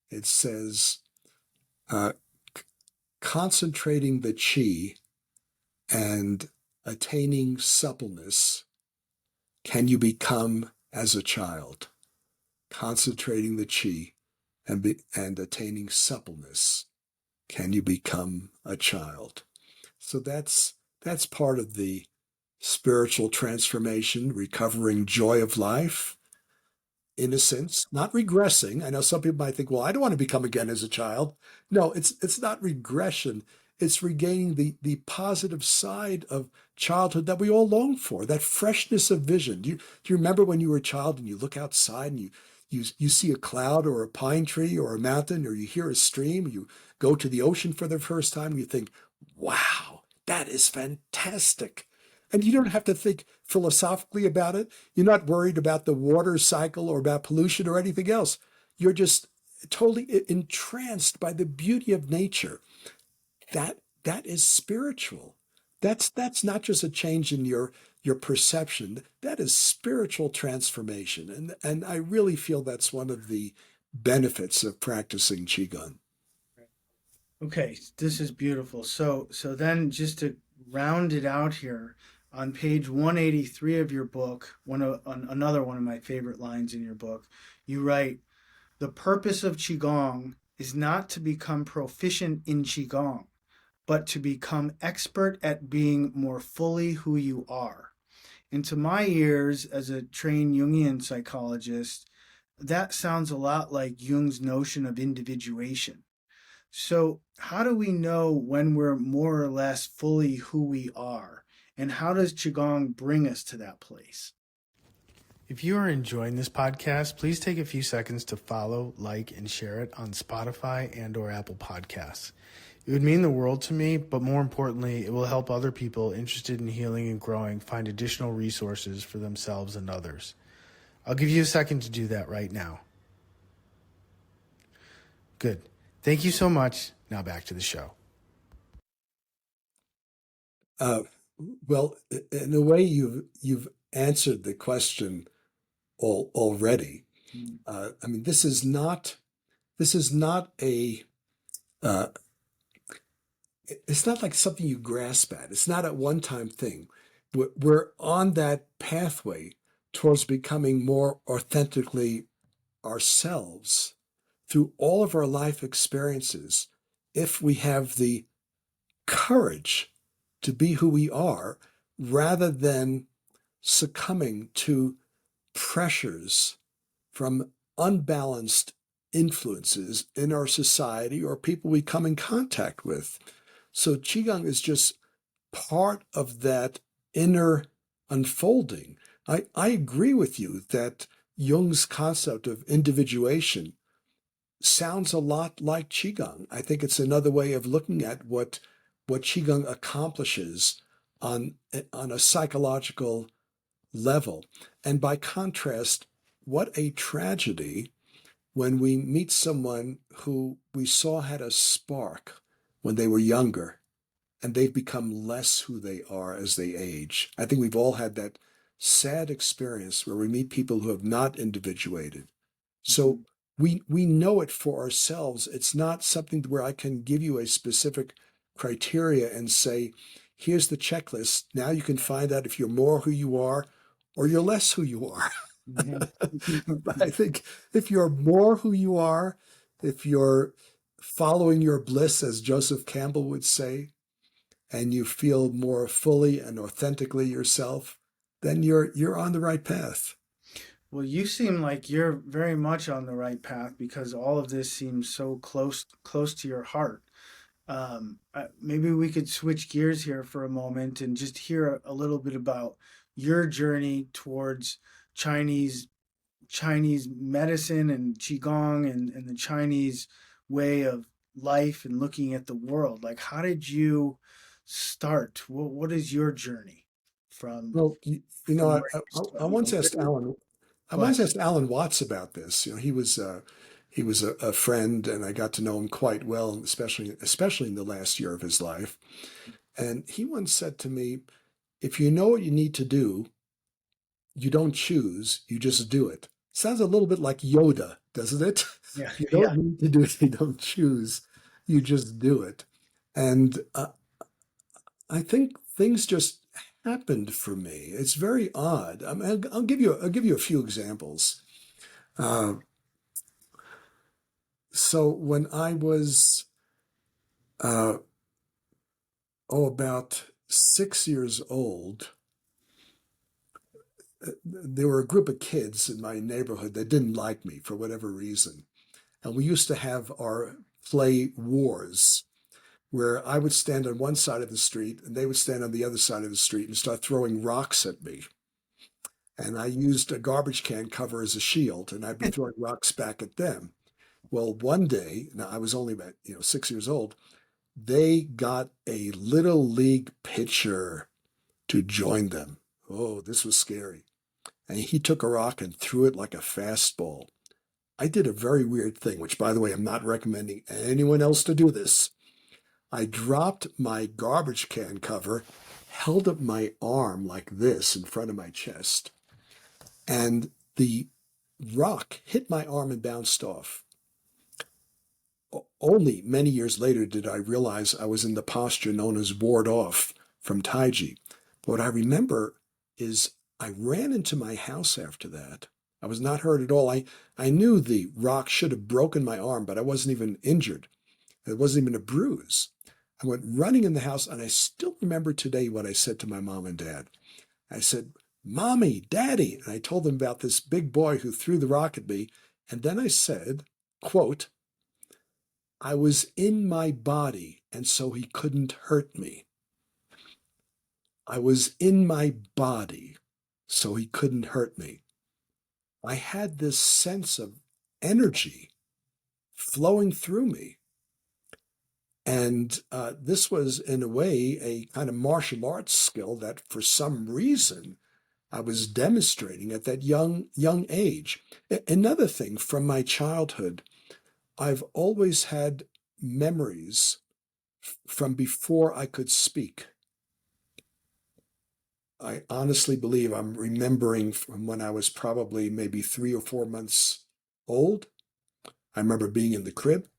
S2: it says, uh, concentrating the qi and attaining suppleness, can you become as a child? Concentrating the qi and attaining suppleness, can you become a child? So that's part of the spiritual transformation, recovering joy of life, innocence, not regressing. I know some people might think, well, I don't want to become again as a child. No, it's not regression. It's regaining the positive side of childhood that we all long for, that freshness of vision. Do you remember when you were a child and you look outside and you see a cloud or a pine tree or a mountain, or you hear a stream, you go to the ocean for the first time, and you think, wow, that is fantastic. And you don't have to think philosophically about it. You're not worried about the water cycle or about pollution or anything else. You're just totally entranced by the beauty of nature. That is spiritual. That's not just a change in your perception. That is spiritual transformation. And I really feel that's one of the benefits of practicing Qigong.
S1: Okay, this is beautiful. So then just to round it out here, on page 183 of your book, another one of my favorite lines in your book, you write, "The purpose of Qigong is not to become proficient in Qigong, but to become expert at being more fully who you are." And to my ears, as a trained Jungian psychologist, that sounds a lot like Jung's notion of individuation. So, how do we know when we're more or less fully who we are? And how does Qigong bring us to that place? If you are enjoying this podcast, please take a few seconds to follow, like, and share it on Spotify and or Apple Podcasts. It would mean the world to me, but more importantly, it will help other people interested in healing and growing find additional resources for themselves and others. I'll give you a second to do that right now. Good. Thank you so much. Now back to the show.
S2: Uh, well, in a way, you've answered the question already. I mean, this is not a uh, it's not like something you grasp at. It's not a one-time thing. We're on that pathway towards becoming more authentically ourselves through all of our life experiences if we have the courage to be who we are rather than succumbing to pressures from unbalanced influences in our society or people we come in contact with. So Qigong is just part of that inner unfolding. I agree with you that Jung's concept of individuation sounds a lot like Qigong. I think it's another way of looking at what Qigong accomplishes on, on a psychological level. And by contrast, what a tragedy when we meet someone who we saw had a spark when they were younger and they've become less who they are as they age. I think we've all had that sad experience where we meet people who have not individuated. So we know it for ourselves. It's not something where I can give you a specific criteria and say, here's the checklist. Now you can find out if you're more who you are or you're less who you are. But I think if you're more who you are, if you're following your bliss, as Joseph Campbell would say, and you feel more fully and authentically yourself, then you're on the right path.
S1: Well, you seem like you're very much on the right path because all of this seems so close to your heart. Maybe we could switch gears here for a moment and just hear a little bit about your journey towards Chinese Chinese medicine and Qigong and the Chinese way of life and looking at the world. Like, how did you start? What is your journey from
S2: Well, you know,
S1: from where you
S2: I once asked
S1: where,
S2: Alan, I
S1: go ahead.
S2: once asked Alan Watts about this. You know, he was a friend, and I got to know him quite well, especially in the last year of his life. And he once said to me, "If you know what you need to do, you don't choose, you just do it." Sounds a little bit like Yoda, doesn't it?
S1: Yeah,
S2: You know
S1: yeah.
S2: what you need to do, you don't choose, you just do it. And I think things just happened for me. It's very odd. I mean, I'll give you a few examples. Uh, so when I was uh, about 6 years old, there were a group of kids in my neighborhood that didn't like me for whatever reason, and we used to have our play wars where I would stand on one side of the street and they would stand on the other side of the street and start throwing rocks at me. And I used a garbage can cover as a shield, and I'd be throwing rocks back at them. Well, one day, now I was only about 6 years old, they got a little league pitcher to join them. Oh, this was scary. And he took a rock and threw it like a fastball. I did a very weird thing, which, by the way, I'm not recommending anyone else to do this. I dropped my garbage can cover, held up my arm like this in front of my chest, and the rock hit my arm and bounced off. Only many years later did I realize I was in the posture known as ward off from Tai Chi. But what I remember is I ran into my house after that. I was not hurt at all. I knew the rock should have broken my arm, but I wasn't even injured. It wasn't even a bruise. I went running in the house, and I still remember today what I said to my mom and dad. I said, Mommy, Daddy. And I told them about this big boy who threw the rock at me. And then I said, quote, I was in my body, and so he couldn't hurt me. I was in my body, so he couldn't hurt me. I had this sense of energy flowing through me. And this was, in a way, a kind of martial arts skill that for some reason I was demonstrating at that young age. Another thing from my childhood, I've always had memories from before I could speak. I honestly believe I'm remembering from when I was probably maybe 3 or 4 months old. I remember being in the crib.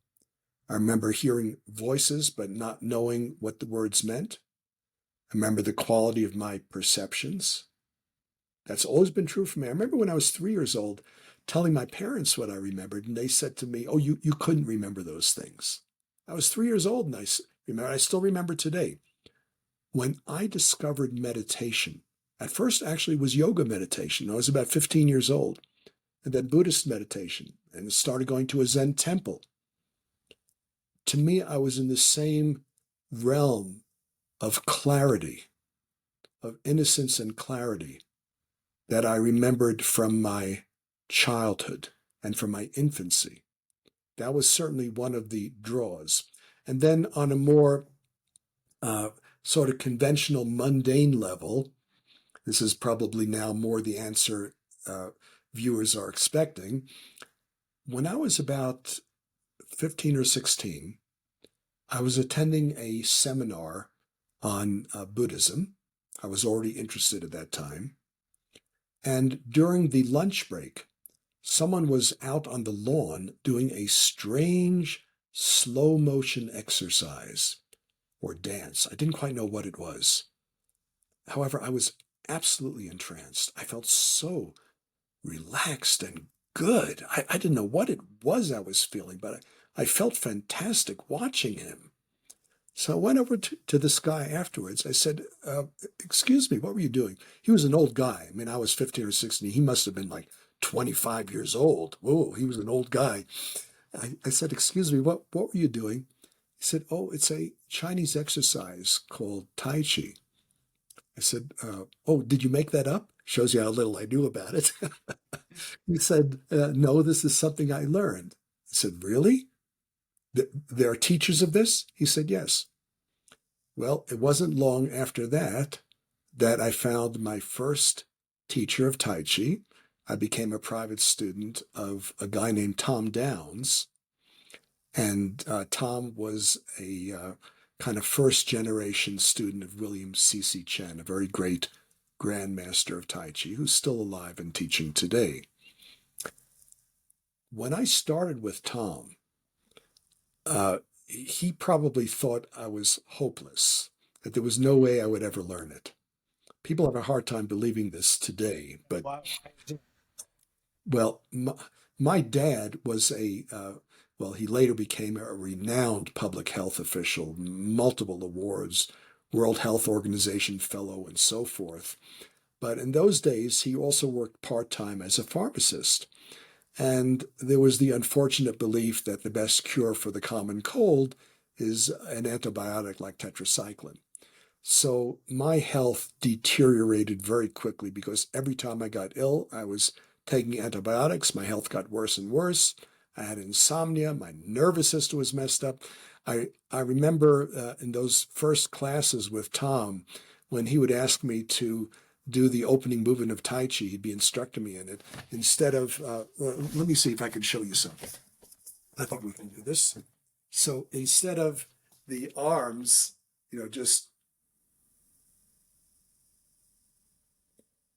S2: I remember hearing voices but not knowing what the words meant. I remember the quality of my perceptions. That's always been true for me. I remember when I was 3 years old telling my parents what I remembered, and they said to me, oh, you couldn't remember those things. I was 3 years old, and I still remember today. When I discovered meditation, at first actually it was yoga meditation. I was about 15 years old, and then Buddhist meditation, and started going to a Zen temple. To me, I was in the same realm of clarity, of innocence and clarity that I remembered from my childhood and from my infancy. That was certainly one of the draws. And then on a more sort of conventional, mundane level, this is probably now more the answer viewers are expecting. When I was about 15 or 16, I was attending a seminar on Buddhism. I was already interested at that time. And during the lunch break, someone was out on the lawn doing a strange slow motion exercise or dance. I didn't quite know what it was. However, I was absolutely entranced. I felt so relaxed and good. I didn't know what it was I was feeling, but I felt fantastic watching him. So I went over to this guy afterwards. I said, excuse me, what were you doing? He was an old guy. I mean, I was 15 or 16. He must have been like 25 years old. Whoa, he was an old guy. I said, excuse me, what were you doing? He said, oh, it's a Chinese exercise called Tai Chi. I said, oh, did you make that up? Shows you how little I knew about it. He said, no, this is something I learned. I said, really? There are teachers of this? He said, yes. Well, it wasn't long after that that I found my first teacher of Tai Chi. I became a private student of a guy named Tom Downs. And Tom was a kind of first generation student of William C.C. Chen, a very great Grandmaster of Tai Chi, who's still alive and teaching today. When I started with Tom, he probably thought I was hopeless, that there was no way I would ever learn it. People have a hard time believing this today, but well, my dad was well, he later became a renowned public health official, multiple awards, World Health Organization fellow, and so forth. But in those days, he also worked part-time as a pharmacist. And there was the unfortunate belief that the best cure for the common cold is an antibiotic like tetracycline. So my health deteriorated very quickly because every time I got ill, I was taking antibiotics. My health got worse and worse. I had insomnia. My nervous system was messed up. I remember in those first classes with Tom, when he would ask me to do the opening movement of Tai Chi, he'd be instructing me in it. Instead of, let me see if I can show you something. I think we can do this. So instead of the arms, just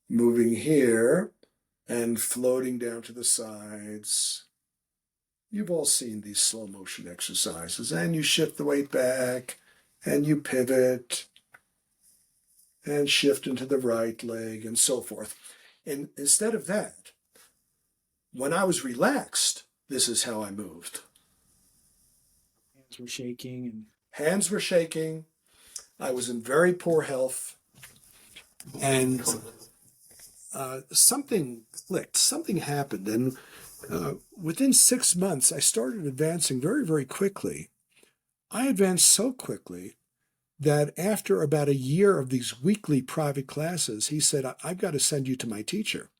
S2: moving here and floating down to the sides, You've all seen these slow motion exercises, and you shift the weight back, and you pivot, and shift into the right leg, and so forth. And instead of that, when I was relaxed, this is how I moved.
S1: Hands were shaking and
S2: Hands were shaking. I was in very poor health, and something clicked, something happened. And within 6 months, I started advancing very, very quickly. I advanced so quickly that after about a year of these weekly private classes, he said, I've got to send you to my teacher.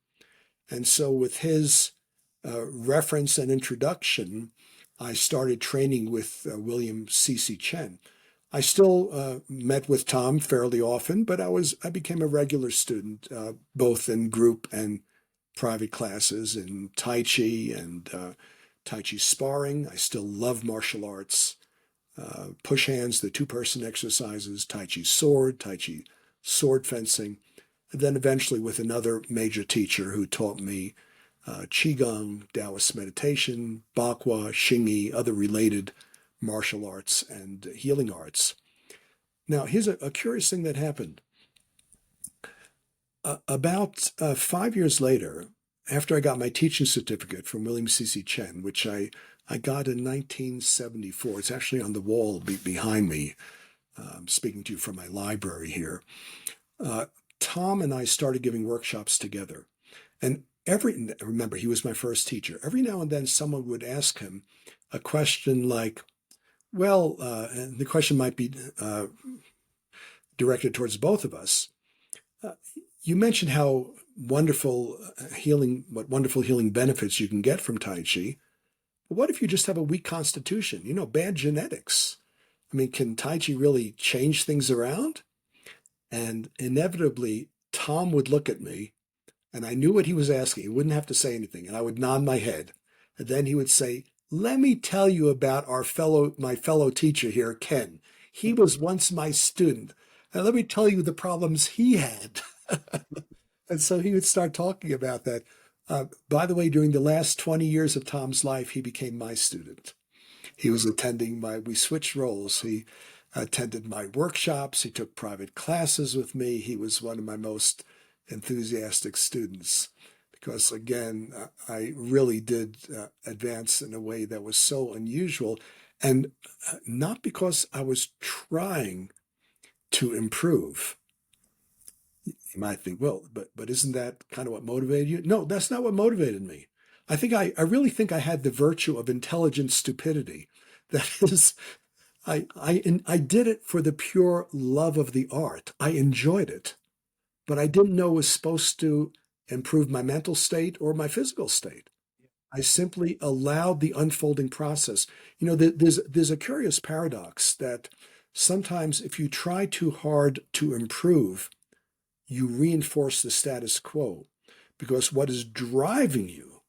S2: And so, with his reference and introduction, I started training with William C.C. Chen. I still met with Tom fairly often, but I became a regular student, both in group and private classes in Tai Chi and Tai Chi sparring. I still love martial arts. Push hands, the two-person exercises, Tai Chi sword, Tai Chi sword fencing, and then eventually with another major teacher who taught me Qigong, Taoist meditation, Bakwa, Xingyi, other related martial arts and healing arts. Now, here's a curious thing that happened. About 5 years later, after I got my teaching certificate from William C.C. Chen, which I got in 1974. It's actually on the wall behind me. I'm speaking to you from my library here. Tom and I started giving workshops together. And remember, he was my first teacher. Every now and then someone would ask him a question like, well, and the question might be directed towards both of us. You mentioned how what wonderful healing benefits you can get from Tai Chi. But what if you just have a weak constitution? Bad genetics. I mean, can Tai Chi really change things around? And inevitably, Tom would look at me, and I knew what he was asking. He wouldn't have to say anything, and I would nod my head. And then he would say, let me tell you about my fellow teacher here, Ken. He was once my student. And let me tell you the problems he had. And so he would start talking about that. By the way, during the last 20 years of Tom's life, he became my student. He was we switched roles. He attended my workshops. He took private classes with me. He was one of my most enthusiastic students because, again, I really did advance in a way that was so unusual. And not because I was trying to improve. You might think, well, but isn't that kind of what motivated you? No, that's not what motivated me. I really think I had the virtue of intelligent stupidity. That is, I did it for the pure love of the art. I enjoyed it, but I didn't know it was supposed to improve my mental state or my physical state. I simply allowed the unfolding process. There's a curious paradox that sometimes if you try too hard to improve, you reinforce the status quo, because what is driving you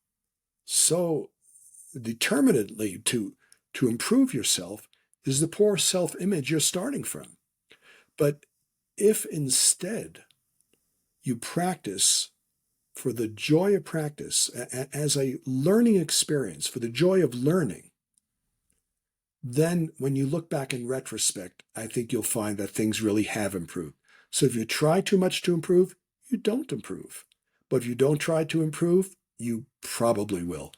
S2: so determinedly to improve yourself is the poor self-image you're starting from. But if instead you practice for the joy of practice as a learning experience, for the joy of learning, then when you look back in retrospect, I think you'll find that things really have improved. So if you try too much to improve, you don't improve. But if you don't try to improve, you probably will.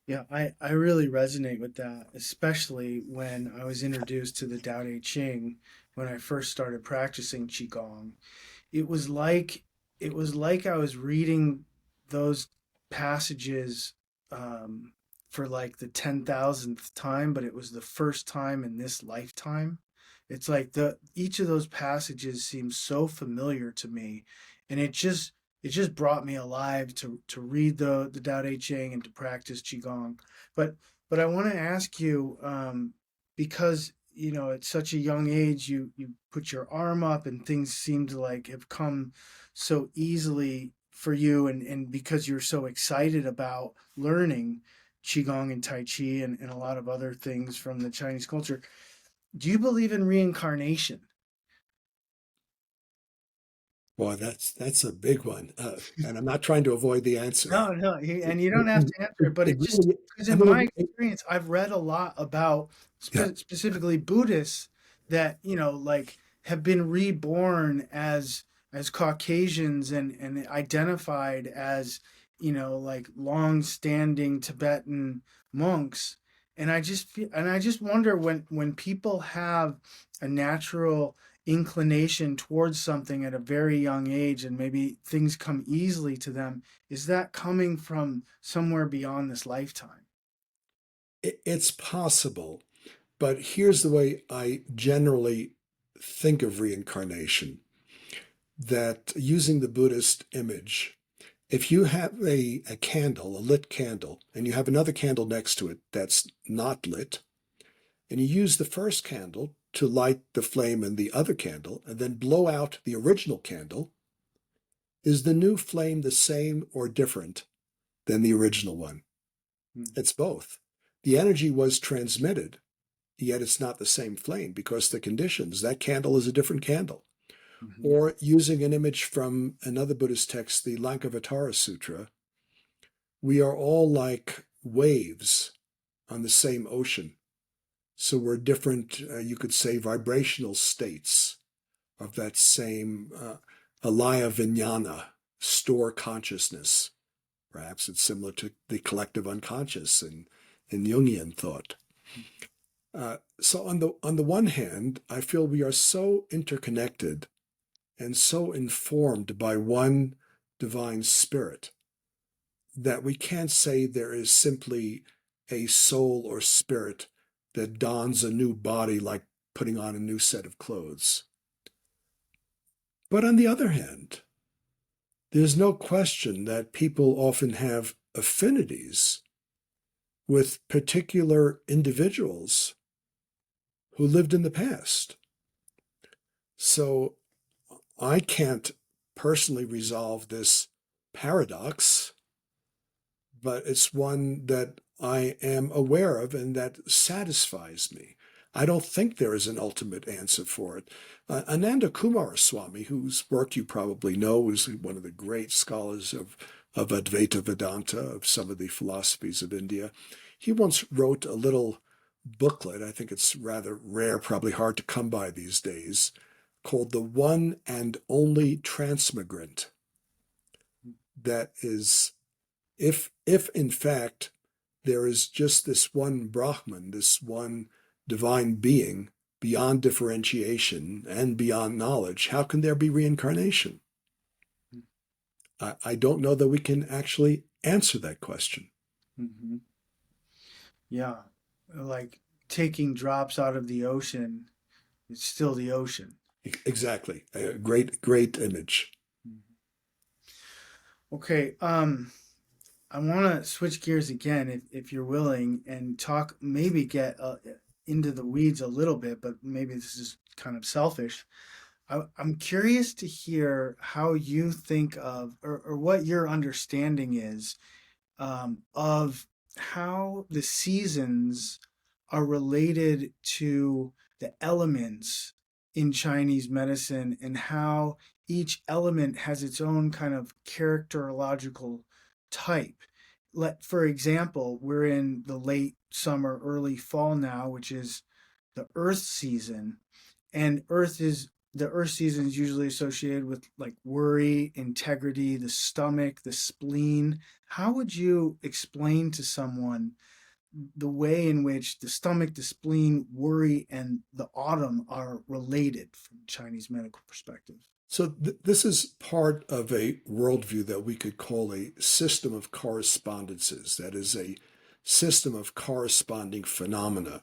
S1: yeah, I really resonate with that, especially when I was introduced to the Tao Te Ching when I first started practicing Qigong. It was like it was like I was reading those passages for like the 10,000th time, but it was the first time in this lifetime. It's like the each of those passages seems so familiar to me, and it just brought me alive to read the Tao Te Ching and to practice Qigong. But but I want to ask you, because at such a young age you put your arm up and things seem to like have come so easily for you, and because you're so excited about learning Qigong and Tai Chi and a lot of other things from the Chinese culture. Do you believe in reincarnation?
S2: Boy, that's a big one, and I'm not trying to avoid the answer.
S1: No, no,
S2: It,
S1: and you don't have
S2: it,
S1: to answer it, but
S2: it
S1: it just
S2: really,
S1: because
S2: I
S1: in my
S2: mean,
S1: experience, I've read a lot about
S2: yeah,
S1: specifically Buddhists that, like have been reborn as Caucasians and identified as, like long-standing Tibetan monks. And I just wonder when people have a natural inclination towards something at a very young age and maybe things come easily to them, is that coming from somewhere beyond this lifetime?
S2: it's possible, but here's the way I generally think of reincarnation. That using the Buddhist image, if you have a candle, a lit candle, and you have another candle next to it that's not lit, and you use the first candle to light the flame in the other candle, and then blow out the original candle, is the new flame the same or different than the original one? It's both. The energy was transmitted, yet it's not the same flame because the conditions, that candle is a different candle.
S1: Mm-hmm.
S2: Or using an image from another Buddhist text, the Lankavatara Sutra, we are all like waves on the same ocean. So we're different, you could say, vibrational states of that same alaya vijnana, store consciousness. Perhaps it's similar to the collective unconscious in Jungian thought. So on the one hand, I feel we are so interconnected and so informed by one divine spirit that we can't say there is simply a soul or spirit that dons a new body like putting on a new set of clothes. But on the other hand, there's no question that people often have affinities with particular individuals who lived in the past. So I can't personally resolve this paradox, but it's one that I am aware of and that satisfies me. I don't think there is an ultimate answer for it. Ananda Kumaraswamy, whose work you probably know, is one of the great scholars of Advaita Vedanta, of some of the philosophies of India, he once wrote a little booklet, I think it's rather rare, probably hard to come by these days, called The One and Only Transmigrant. That is, if in fact there is just this one Brahman, this one divine being beyond differentiation and beyond knowledge, how can there be reincarnation? I don't know that we can actually answer that question.
S1: Mm-hmm. Yeah, like taking drops out of the ocean, it's still the ocean.
S2: Exactly. A great image.
S1: Mhm. Okay, I want to switch gears again, if you're willing, and talk, maybe get into the weeds a little bit, but maybe this is kind of selfish. I'm curious to hear how you think of, or what your understanding is of how the seasons are related to the elements in Chinese medicine and how each element has its own kind of characterological type. For example, we're in the late summer, early fall now, which is the earth season, and the earth season is usually associated with like worry, integrity, the stomach, the spleen. How would you explain to someone the way in which the stomach, the spleen, worry, and the autumn are related from Chinese medical perspective?
S2: So this is part of a worldview that we could call a system of correspondences. That is a system of corresponding phenomena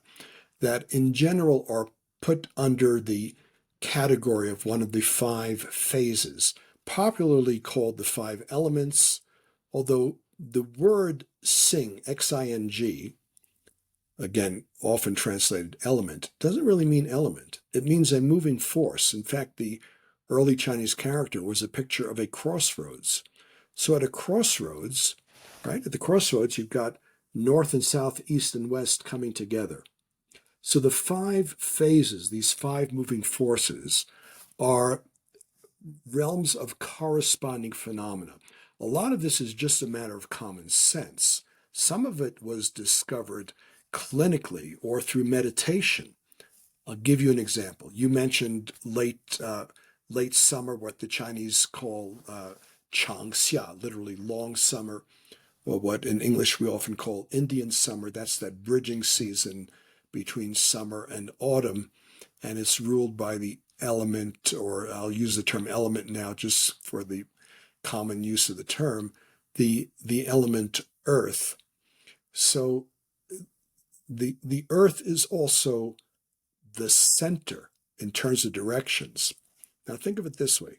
S2: that in general are put under the category of one of the five phases, popularly called the five elements, although the word sing, Xing, again, often translated element, doesn't really mean element. It means a moving force. In fact, the early Chinese character was a picture of a crossroads. So at a crossroads, right, at the crossroads, you've got north and south, east and west coming together. So the five phases, these five moving forces, are realms of corresponding phenomena. A lot of this is just a matter of common sense. Some of it was discovered clinically or through meditation. I'll give you an example. You mentioned late summer, what the Chinese call Changxia, literally long summer, or what in English we often call Indian summer. That's that bridging season between summer and autumn, and it's ruled by the element, or I'll use the term element now just for the common use of the term, the element earth. So the earth is also the center in terms of directions. Now think of it this way.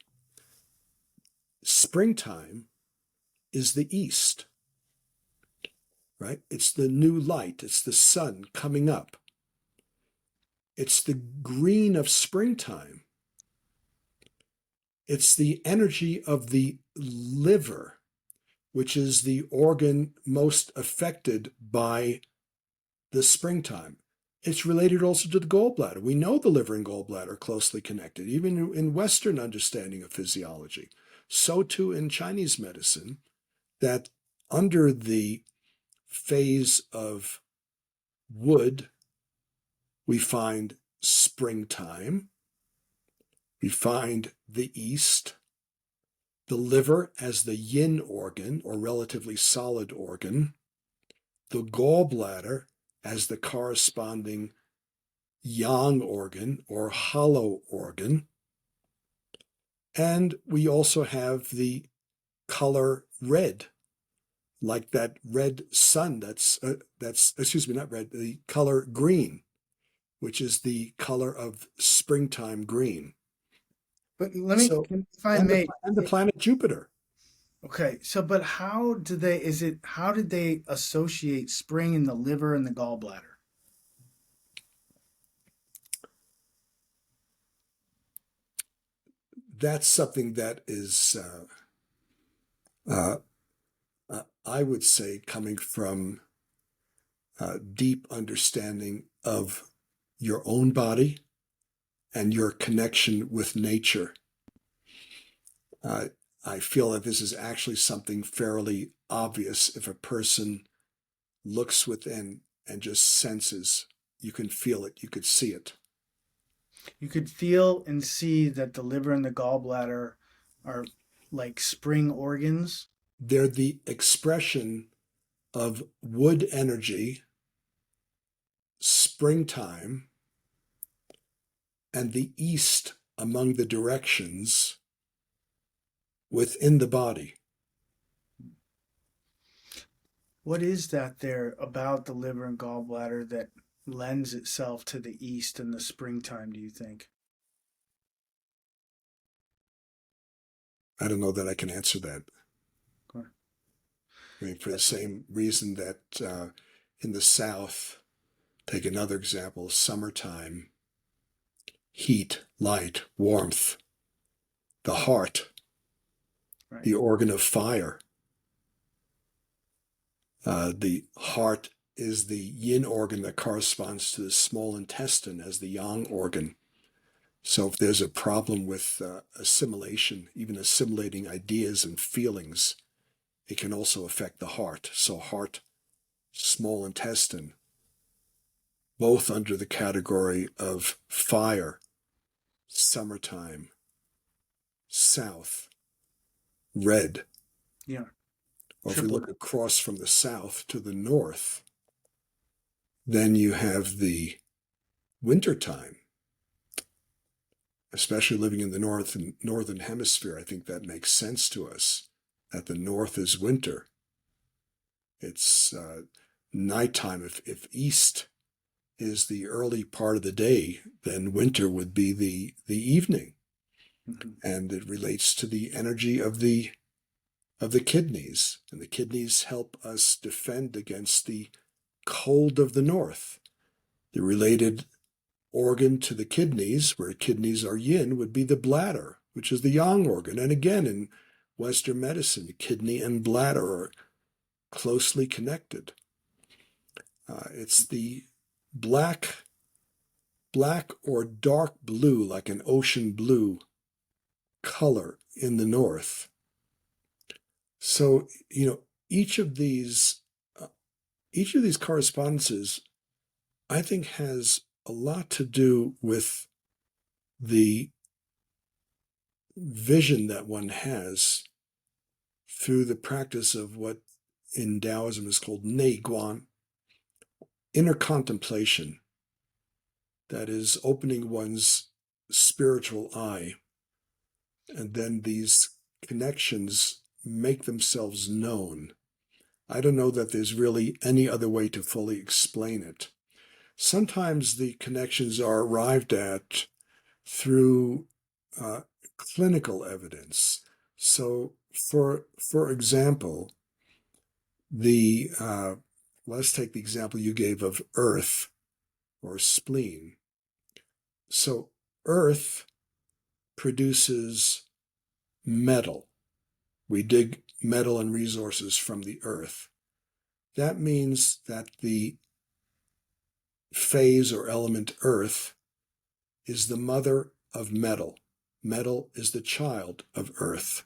S2: Springtime is the east, right? It's the new light. It's the sun coming up. It's the green of springtime. It's the energy of the liver, which is the organ most affected by the springtime. It's related also to the gallbladder. We know the liver and gallbladder are closely connected, even in Western understanding of physiology. So too in Chinese medicine, that under the phase of wood, we find springtime, we find the east, the liver as the yin organ, or relatively solid organ, the gallbladder as the corresponding yang organ, or hollow organ, and we also have the color red, like that red sun that's excuse me, not red, the color green, which is the color of springtime green.
S1: But let me,
S2: So,
S1: if I may,
S2: and the planet Jupiter.
S1: okay. So, but how did they associate spring in the liver and the gallbladder?
S2: That's something that is, I would say, coming from deep understanding of your own body and your connection with nature. I feel that this is actually something fairly obvious if a person looks within and just senses. You can feel it, you could see it.
S1: You could feel and see that the liver and the gallbladder are like spring organs.
S2: They're the expression of wood energy, springtime, and the east among the directions within the body.
S1: What is that there about the liver and gallbladder that lends itself to the east in the springtime, do you think?
S2: I don't know that I can answer that.
S1: Okay.
S2: I mean, for the same reason that in the South, take another example, summertime, heat, light, warmth, the heart,
S1: Right.
S2: the organ of fire. The heart is the yin organ that corresponds to the small intestine as the yang organ. So if there's a problem with assimilation, even assimilating ideas and feelings, it can also affect the heart. So heart, small intestine, both under the category of fire, summertime, south, red.
S1: Yeah.
S2: Or if we
S1: Triple.
S2: look across from the south to the north, then you have the wintertime. Especially living in the northern hemisphere, I think that makes sense to us, that the north is winter. It's nighttime. If east is the early part of the day, then winter would be the evening.
S1: Mm-hmm.
S2: And it relates to the energy of the kidneys. And the kidneys help us defend against the cold of the north. The related organ to the kidneys, where kidneys are yin, would be the bladder, which is the yang organ. And again, in Western medicine, kidney and bladder are closely connected. It's the black or dark blue, like an ocean blue color in the north. So, each of these correspondences, I think, has a lot to do with the vision that one has through the practice of what in Taoism is called neiguan, inner contemplation, that is opening one's spiritual eye, and then these connections make themselves known. I don't know that there's really any other way to fully explain it. Sometimes the connections are arrived at through clinical evidence. So, for example, let's take the example you gave of earth or spleen. So, earth produces metal. We dig metal and resources from the earth. That means that the phase or element earth is the mother of metal. Metal is the child of earth.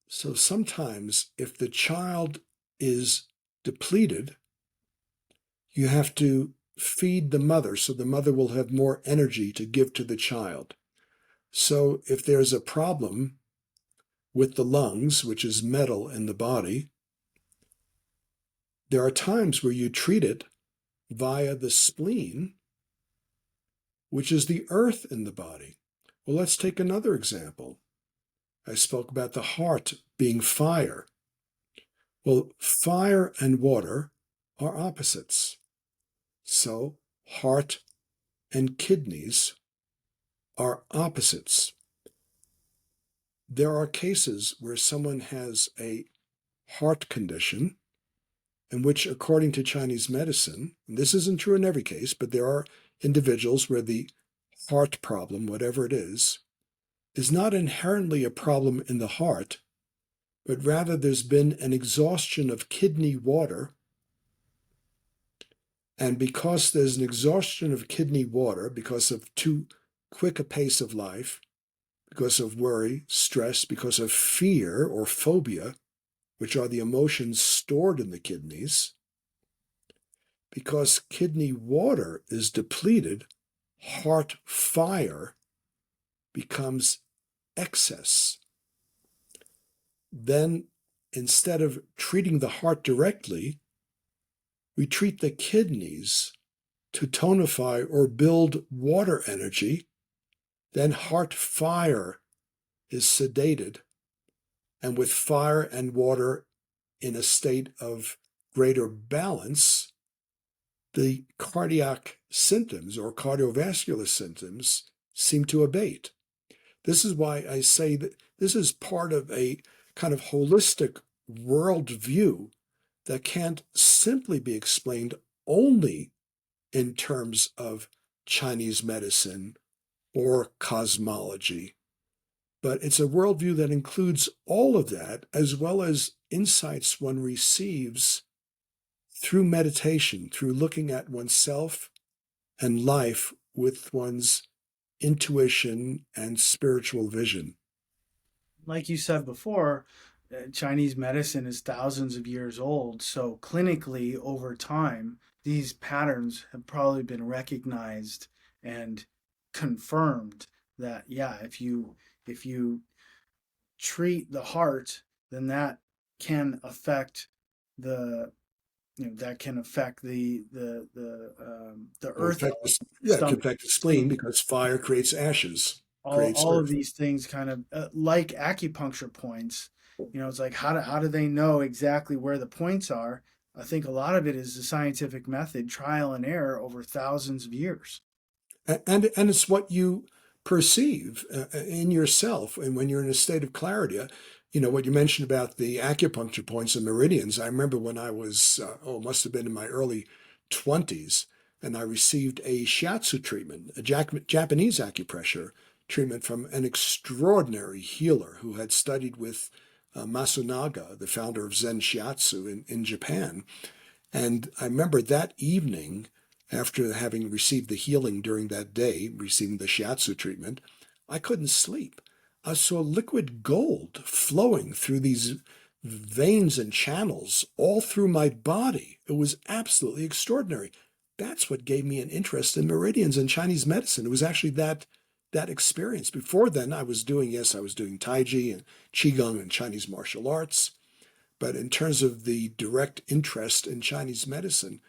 S2: So sometimes if the child is depleted, you have to feed the mother so the mother will have more energy to give to the child. So if there's a problem with the lungs, which is metal in the body, there are times where you treat it via the spleen, which is the earth in the body. Well, let's take another example. I spoke about the heart being fire. Well, fire and water are opposites. So heart and kidneys are opposites. There are cases where someone has a heart condition in which, according to Chinese medicine, and this isn't true in every case, but there are individuals where the heart problem, whatever it is not inherently a problem in the heart, but rather there's been an exhaustion of kidney water. And because there's an exhaustion of kidney water, because of too quick a pace of life, because of worry, stress, because of fear or phobia, which are the emotions stored in the kidneys, because kidney water is depleted, heart fire becomes excess. Then, instead of treating the heart directly, we treat the kidneys to tonify or build water energy. Then heart fire is sedated, and with fire and water in a state of greater balance, the cardiac symptoms or cardiovascular symptoms seem to abate. This is why I say that this is part of a kind of holistic worldview that can't simply be explained only in terms of Chinese medicine or cosmology. But it's a worldview that includes all of that, as well as insights one receives through meditation, through looking at oneself and life with one's intuition and spiritual vision.
S1: Like you said before, Chinese medicine is thousands of years old. So clinically, over time, these patterns have probably been recognized and confirmed that, yeah, if you treat the heart, then that can affect the that can affect the earth
S2: It can
S1: stomach
S2: affect the spleen
S1: spleen.
S2: because fire creates ashes,
S1: all
S2: creates
S1: all of
S2: earth.
S1: these things kind of like acupuncture points. It's like how do they know exactly where the points are? I think a lot of it is the scientific method, trial and error over thousands of years.
S2: And it's what you perceive in yourself. And when you're in a state of clarity, what you mentioned about the acupuncture points and meridians. I remember when I was, must have been in my early 20s, and I received a shiatsu treatment, a Japanese acupressure treatment from an extraordinary healer who had studied with Masunaga, the founder of Zen Shiatsu in Japan. And I remember that evening, after having received the healing during that day, receiving the shiatsu treatment, I couldn't sleep. I saw liquid gold flowing through these veins and channels all through my body. It was absolutely extraordinary. That's what gave me an interest in meridians and Chinese medicine. It was actually that experience. Before then, I was doing Tai Chi and Qigong and Chinese martial arts. But in terms of the direct interest in Chinese medicine,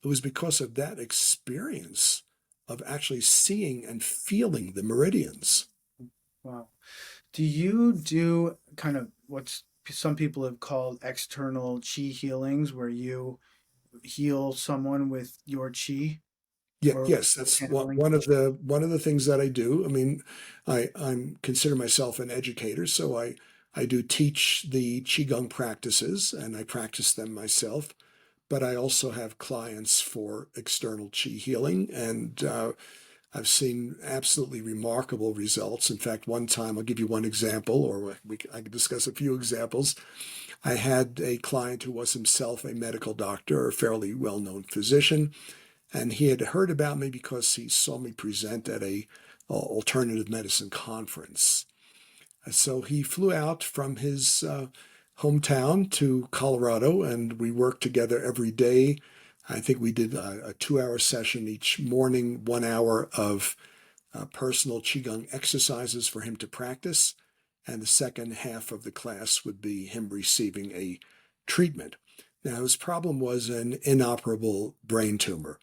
S2: it was because of that experience of actually seeing and feeling the meridians.
S1: Wow. Do you do kind of what's some people have called external chi healings, where you heal someone with your chi
S2: Yeah,
S1: or
S2: yes, that's
S1: channeling?
S2: one of the things that I do. I mean, I'm consider myself an educator, so I do teach the Qigong practices and I practice them myself. But I also have clients for external Qi healing, and I've seen absolutely remarkable results. In fact, one time, I'll give you one example, or I can discuss a few examples. I had a client who was himself a medical doctor, a fairly well-known physician, and he had heard about me because he saw me present at a alternative medicine conference. So he flew out from his hometown to Colorado, and we worked together every day. I think we did a 2 hour session each morning, 1 hour of personal Qigong exercises for him to practice. And the second half of the class would be him receiving a treatment. Now, his problem was an inoperable brain tumor.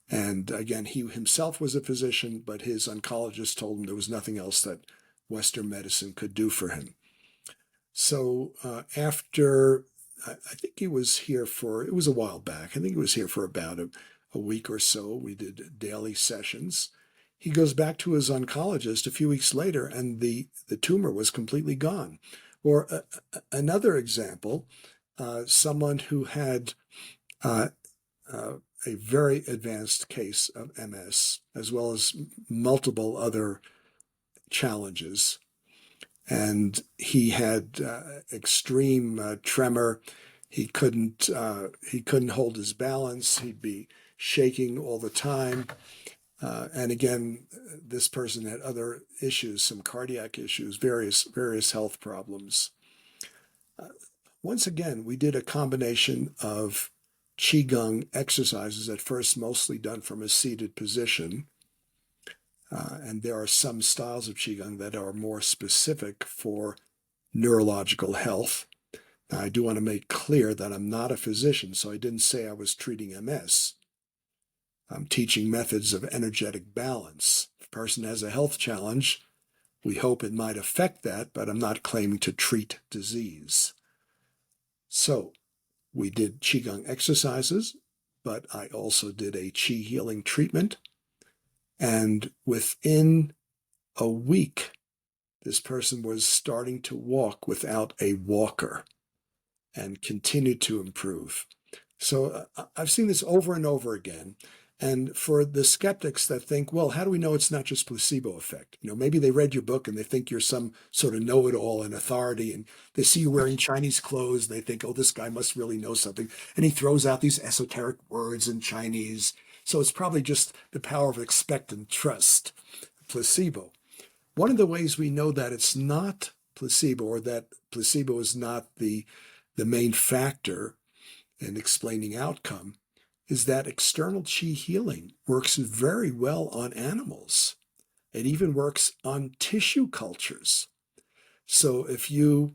S2: And again, he himself was a physician, but his oncologist told him there was nothing else that Western medicine could do for him. So after, I think he was here for, it was a while back, I think he was here for about a week or so. We did daily sessions. He goes back to his oncologist a few weeks later, and the tumor was completely gone. Or another example, someone who had uh, a very advanced case of MS, as well as multiple other challenges. And he had extreme tremor. He couldn't hold his balance. He'd be shaking all the time. And again, this person had other issues, some cardiac issues, various health problems. Once again, we did a combination of Qigong exercises, at first mostly done from a seated position. And there are some styles of Qigong that are more specific for neurological health. Now, I do want to make clear that I'm not a physician, so I didn't say I was treating MS. I'm teaching methods of energetic balance. If a person has a health challenge, we hope it might affect that, but I'm not claiming to treat disease. So we did Qigong exercises, but I also did a Qi healing treatment. And within a week, this person was starting to walk without a walker and continued to improve. So I've seen this over and over again. And for the skeptics that think, well, how do we know it's not just placebo effect? You know, maybe they read your book and they think you're some sort of know-it-all and authority, and they see you wearing Chinese clothes and they think, oh, this guy must really know something. And he throws out these esoteric words in Chinese. So it's probably just the power of expectant trust, placebo. One of the ways we know that it's not placebo, or that placebo is not the main factor in explaining outcome, is that external Qi healing works very well on animals. It even works on tissue cultures. So if you,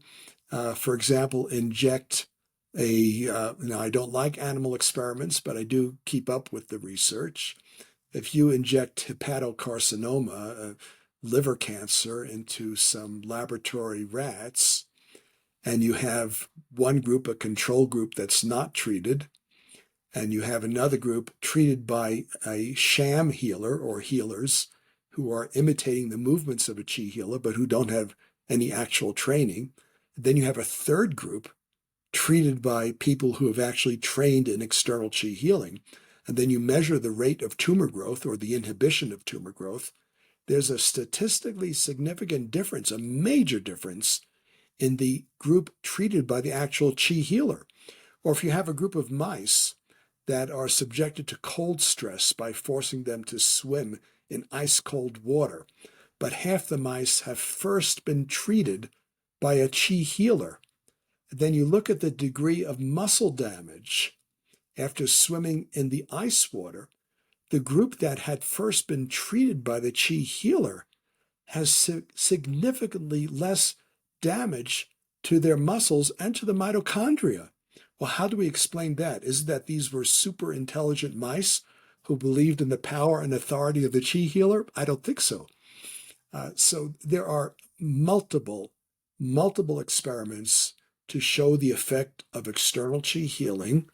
S2: for example, inject now I don't like animal experiments, but I do keep up with the research. If you inject hepatocarcinoma, liver cancer, into some laboratory rats, and you have one group, a control group that's not treated, and you have another group treated by a sham healer or healers who are imitating the movements of a Qi healer, but who don't have any actual training. Then you have a third group treated by people who have actually trained in external Qi healing. And then you measure the rate of tumor growth, or the inhibition of tumor growth. There's a statistically significant difference, a major difference, in the group treated by the actual Qi healer. Or if you have a group of mice that are subjected to cold stress by forcing them to swim in ice cold water, but half the mice have first been treated by a Qi healer. Then you look at the degree of muscle damage after swimming in the ice water. The group that had first been treated by the Qi healer has significantly less damage to their muscles and to the mitochondria. Well, how do we explain that? Is it that these were super intelligent mice who believed in the power and authority of the Qi healer? I don't think so. So there are multiple experiments to show the effect of external Qi healing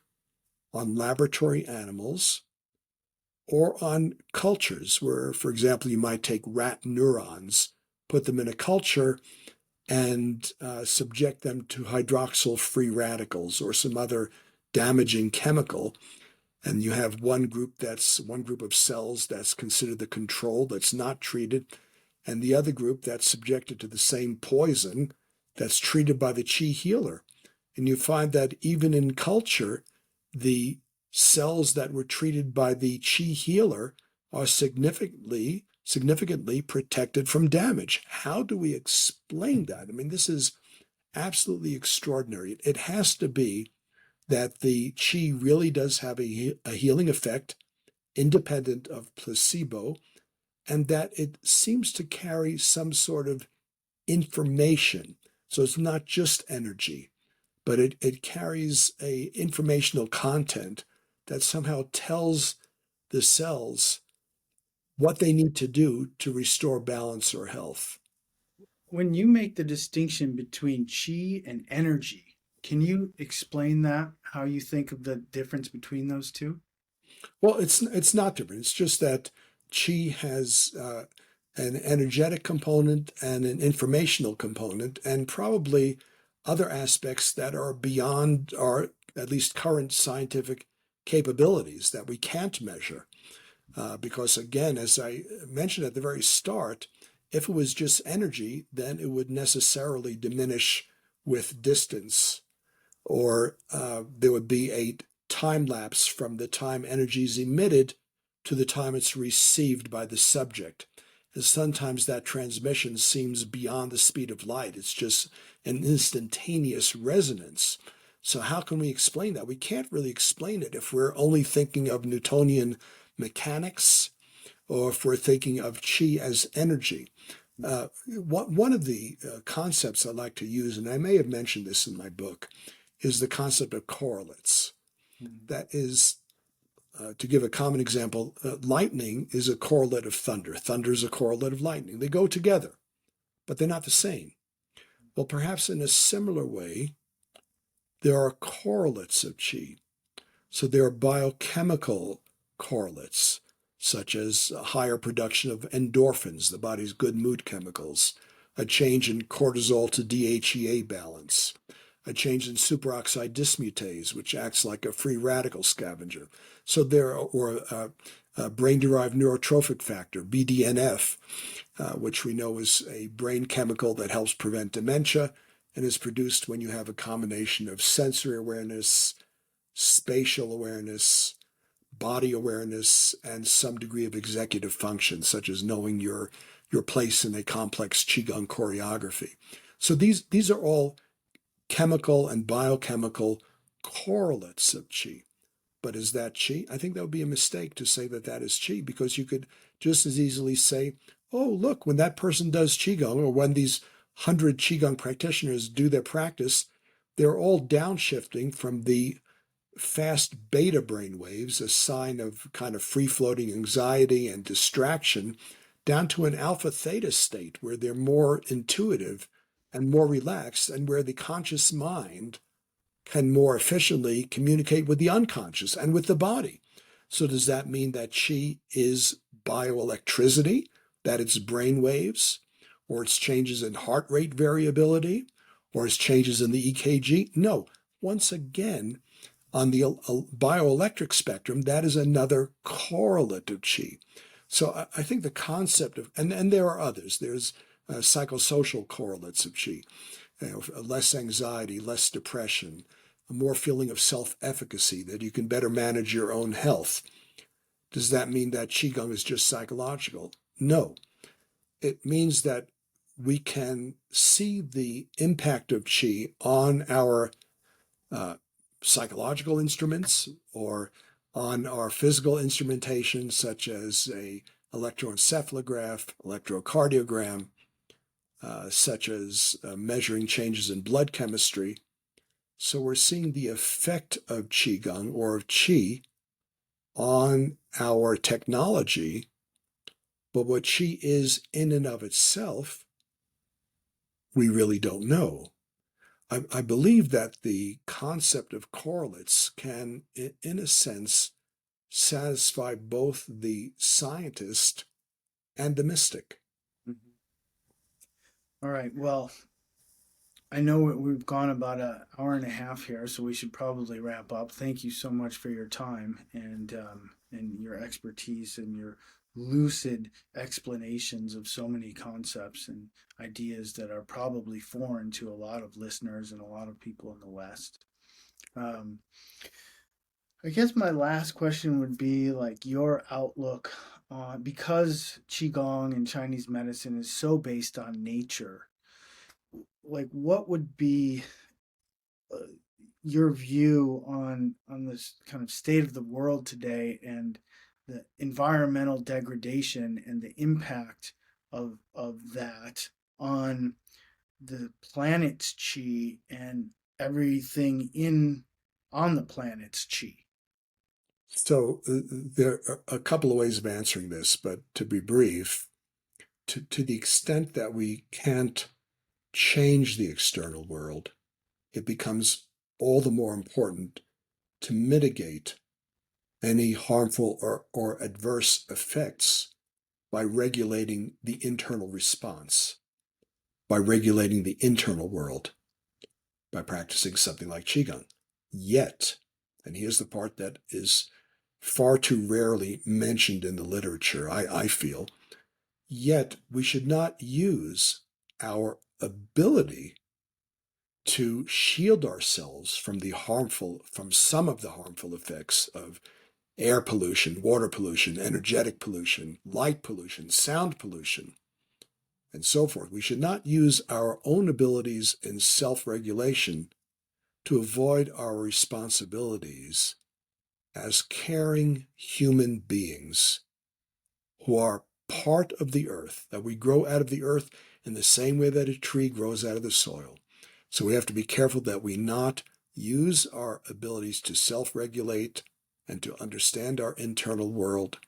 S2: on laboratory animals or on cultures where, for example, you might take rat neurons, put them in a culture, and subject them to hydroxyl free radicals or some other damaging chemical. And you have one group of cells that's considered the control, that's not treated, and the other group that's subjected to the same poison that's treated by the Qi healer. And you find that even in culture, the cells that were treated by the Qi healer are significantly protected from damage. How do we explain that? I mean, this is absolutely extraordinary. It has to be that the Qi really does have a healing effect independent of placebo, and that it seems to carry some sort of information. So it's not just energy, but it carries a informational content that somehow tells the cells what they need to do to restore balance or health.
S1: When you make the distinction between chi and energy, can you explain that, how you think of the difference between those two?
S2: Well, it's not different. It's just that Qi has an energetic component and an informational component, and probably other aspects that are beyond our, at least current scientific capabilities that we can't measure. Because again, as I mentioned at the very start, if it was just energy, then it would necessarily diminish with distance, or there would be a time lapse from the time energy is emitted to the time it's received by the subject. And sometimes that transmission seems beyond the speed of light. It's just an instantaneous resonance. So how can we explain that? We can't really explain it if we're only thinking of Newtonian mechanics or if we're thinking of Qi as energy. One of the concepts I like to use, and I may have mentioned this in my book, is the concept of correlates. That is, to give a common example, lightning is a correlate of thunder. Thunder is a correlate of lightning. They go together, but they're not the same. Well, perhaps in a similar way, there are correlates of Qi. So there are biochemical correlates, such as a higher production of endorphins, the body's good mood chemicals, a change in cortisol to DHEA balance, a change in superoxide dismutase, which acts like a free radical scavenger. So there are, or brain-derived neurotrophic factor, BDNF, which we know is a brain chemical that helps prevent dementia and is produced when you have a combination of sensory awareness, spatial awareness, body awareness, and some degree of executive function, such as knowing your place in a complex Qigong choreography. So these are all chemical and biochemical correlates of Qi. But is that Qi? I think that would be a mistake to say that that is Qi, because you could just as easily say, oh, look, when that person does Qigong, or when these 100 Qigong practitioners do their practice, they're all downshifting from the fast beta brain waves, a sign of kind of free-floating anxiety and distraction, down to an alpha theta state where they're more intuitive and more relaxed, and where the conscious mind can more efficiently communicate with the unconscious and with the body. So does that mean that Qi is bioelectricity, that it's brain waves, or it's changes in heart rate variability, or it's changes in the EKG? No. Once again, on the bioelectric spectrum, that is another correlate of Qi. So I think the concept of, and there are others, there's psychosocial correlates of Qi, less anxiety, less depression, a more feeling of self-efficacy, that you can better manage your own health. Does that mean that Qigong is just psychological? No. It means that we can see the impact of Qi on our psychological instruments or on our physical instrumentation, such as a electroencephalograph, electrocardiogram, such as measuring changes in blood chemistry. So we're seeing the effect of Qigong or of Qi on our technology, but what Qi is in and of itself, we really don't know. I believe that the concept of correlates can, in a sense, satisfy both the scientist and the mystic.
S1: Mhm. All right. Well, I know we've gone about an hour and a half here, so we should probably wrap up. Thank you so much for your time and your expertise and your lucid explanations of so many concepts and ideas that are probably foreign to a lot of listeners and a lot of people in the West. Um, I guess my last question would be like your outlook on because Qigong and Chinese medicine is so based on nature, like what would be uh, your view on this kind of state of the world today and the environmental degradation and the impact of that on the planet's chi and everything in on the planet's chi.
S2: So there are a couple of ways of answering this, but to be brief, to the extent that we can't change the external world, it becomes all the more important to mitigate any harmful or adverse effects by regulating the internal response, by regulating the internal world, by practicing something like Qigong. Yet, and here's the part that is far too rarely mentioned in the literature, I feel, yet we should not use our ability to shield ourselves from some of the harmful effects of air pollution, water pollution, energetic pollution, light pollution, sound pollution, and so forth. We should not use our own abilities in self-regulation to avoid our responsibilities as caring human beings who are part of the earth, that we grow out of the earth in the same way that a tree grows out of the soil. So we have to be careful that we not use our abilities to self-regulate and to understand our internal world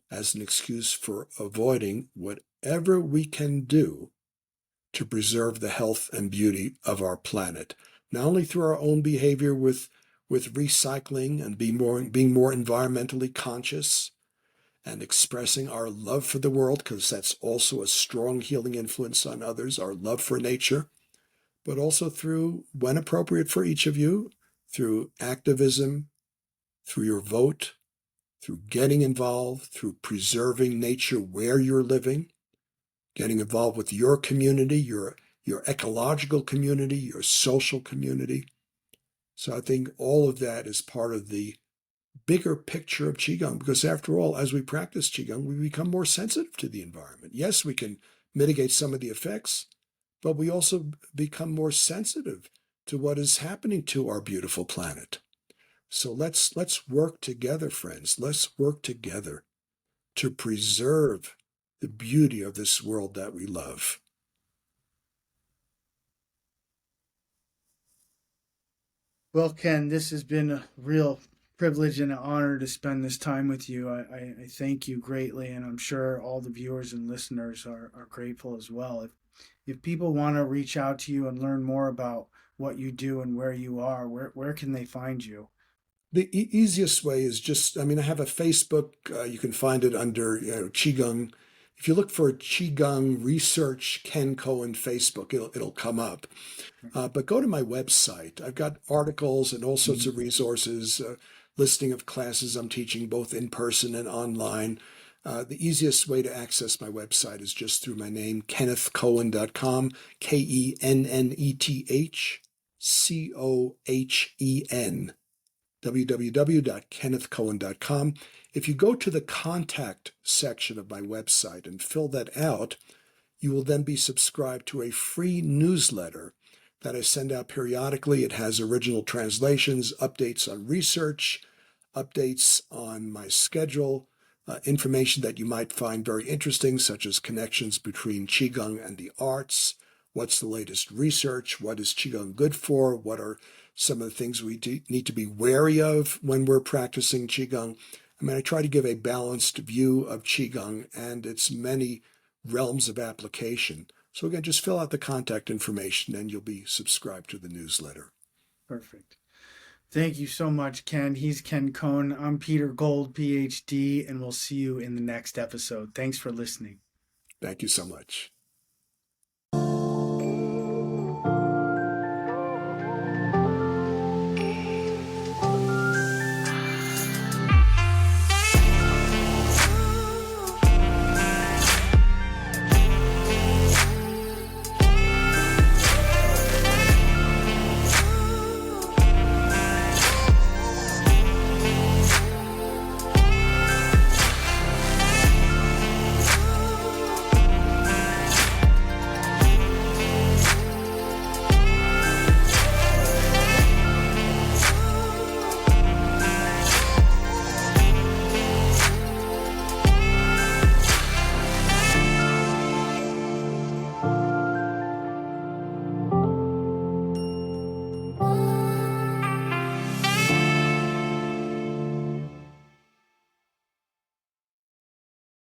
S2: as an excuse for avoiding whatever we can do to preserve the health and beauty of our planet, not only through our own behavior with recycling and being more environmentally conscious and expressing our love for the world, because that's also a strong healing influence on others, our love for nature, but also through, when appropriate for each of you, through activism, through your vote, through getting involved, through preserving nature where you're living, getting involved with your community, your ecological community, your social community. So I think all of that is part of the bigger picture of Qigong, because after all, as we practice Qigong, we become more sensitive to the environment. Yes, we can mitigate some of the effects, but we also become more sensitive to what is happening to our beautiful planet. So let's work together, friends. Let's work together to preserve the beauty of this world that we love.
S1: Well, Ken, this has been a real privilege and an honor to spend this time with you. I thank you greatly, and I'm sure all the viewers and listeners are grateful as well. If people want to reach out to you and learn more about what you do and where you are, where can they find you?
S2: The easiest way is just, I mean, I have a Facebook. You can find it under Qigong. If you look for Qigong Research Ken Cohen Facebook, it'll come up. But go to my website. I've got articles and all sorts of resources, listing of classes I'm teaching both in person and online. The easiest way to access my website is just through my name, kennethcohen.com, KENNETHCOHEN, www.kennethcohen.com. If you go to the contact section of my website and fill that out, You will then be subscribed to a free newsletter that I send out periodically. It has original translations, updates on research, updates on my schedule, information that you might find very interesting, such as connections between Qigong and the arts. What's the latest research? What is Qigong good for? What are some of the things we need to be wary of when we're practicing Qigong? I mean, I try to give a balanced view of Qigong and its many realms of application. So again, just fill out the contact information and you'll be subscribed to the newsletter.
S1: Perfect. Thank you so much, Ken. He's Ken Cohen. I'm Peter Gold, PhD, and we'll see you in the next episode. Thanks for listening.
S2: Thank you so much.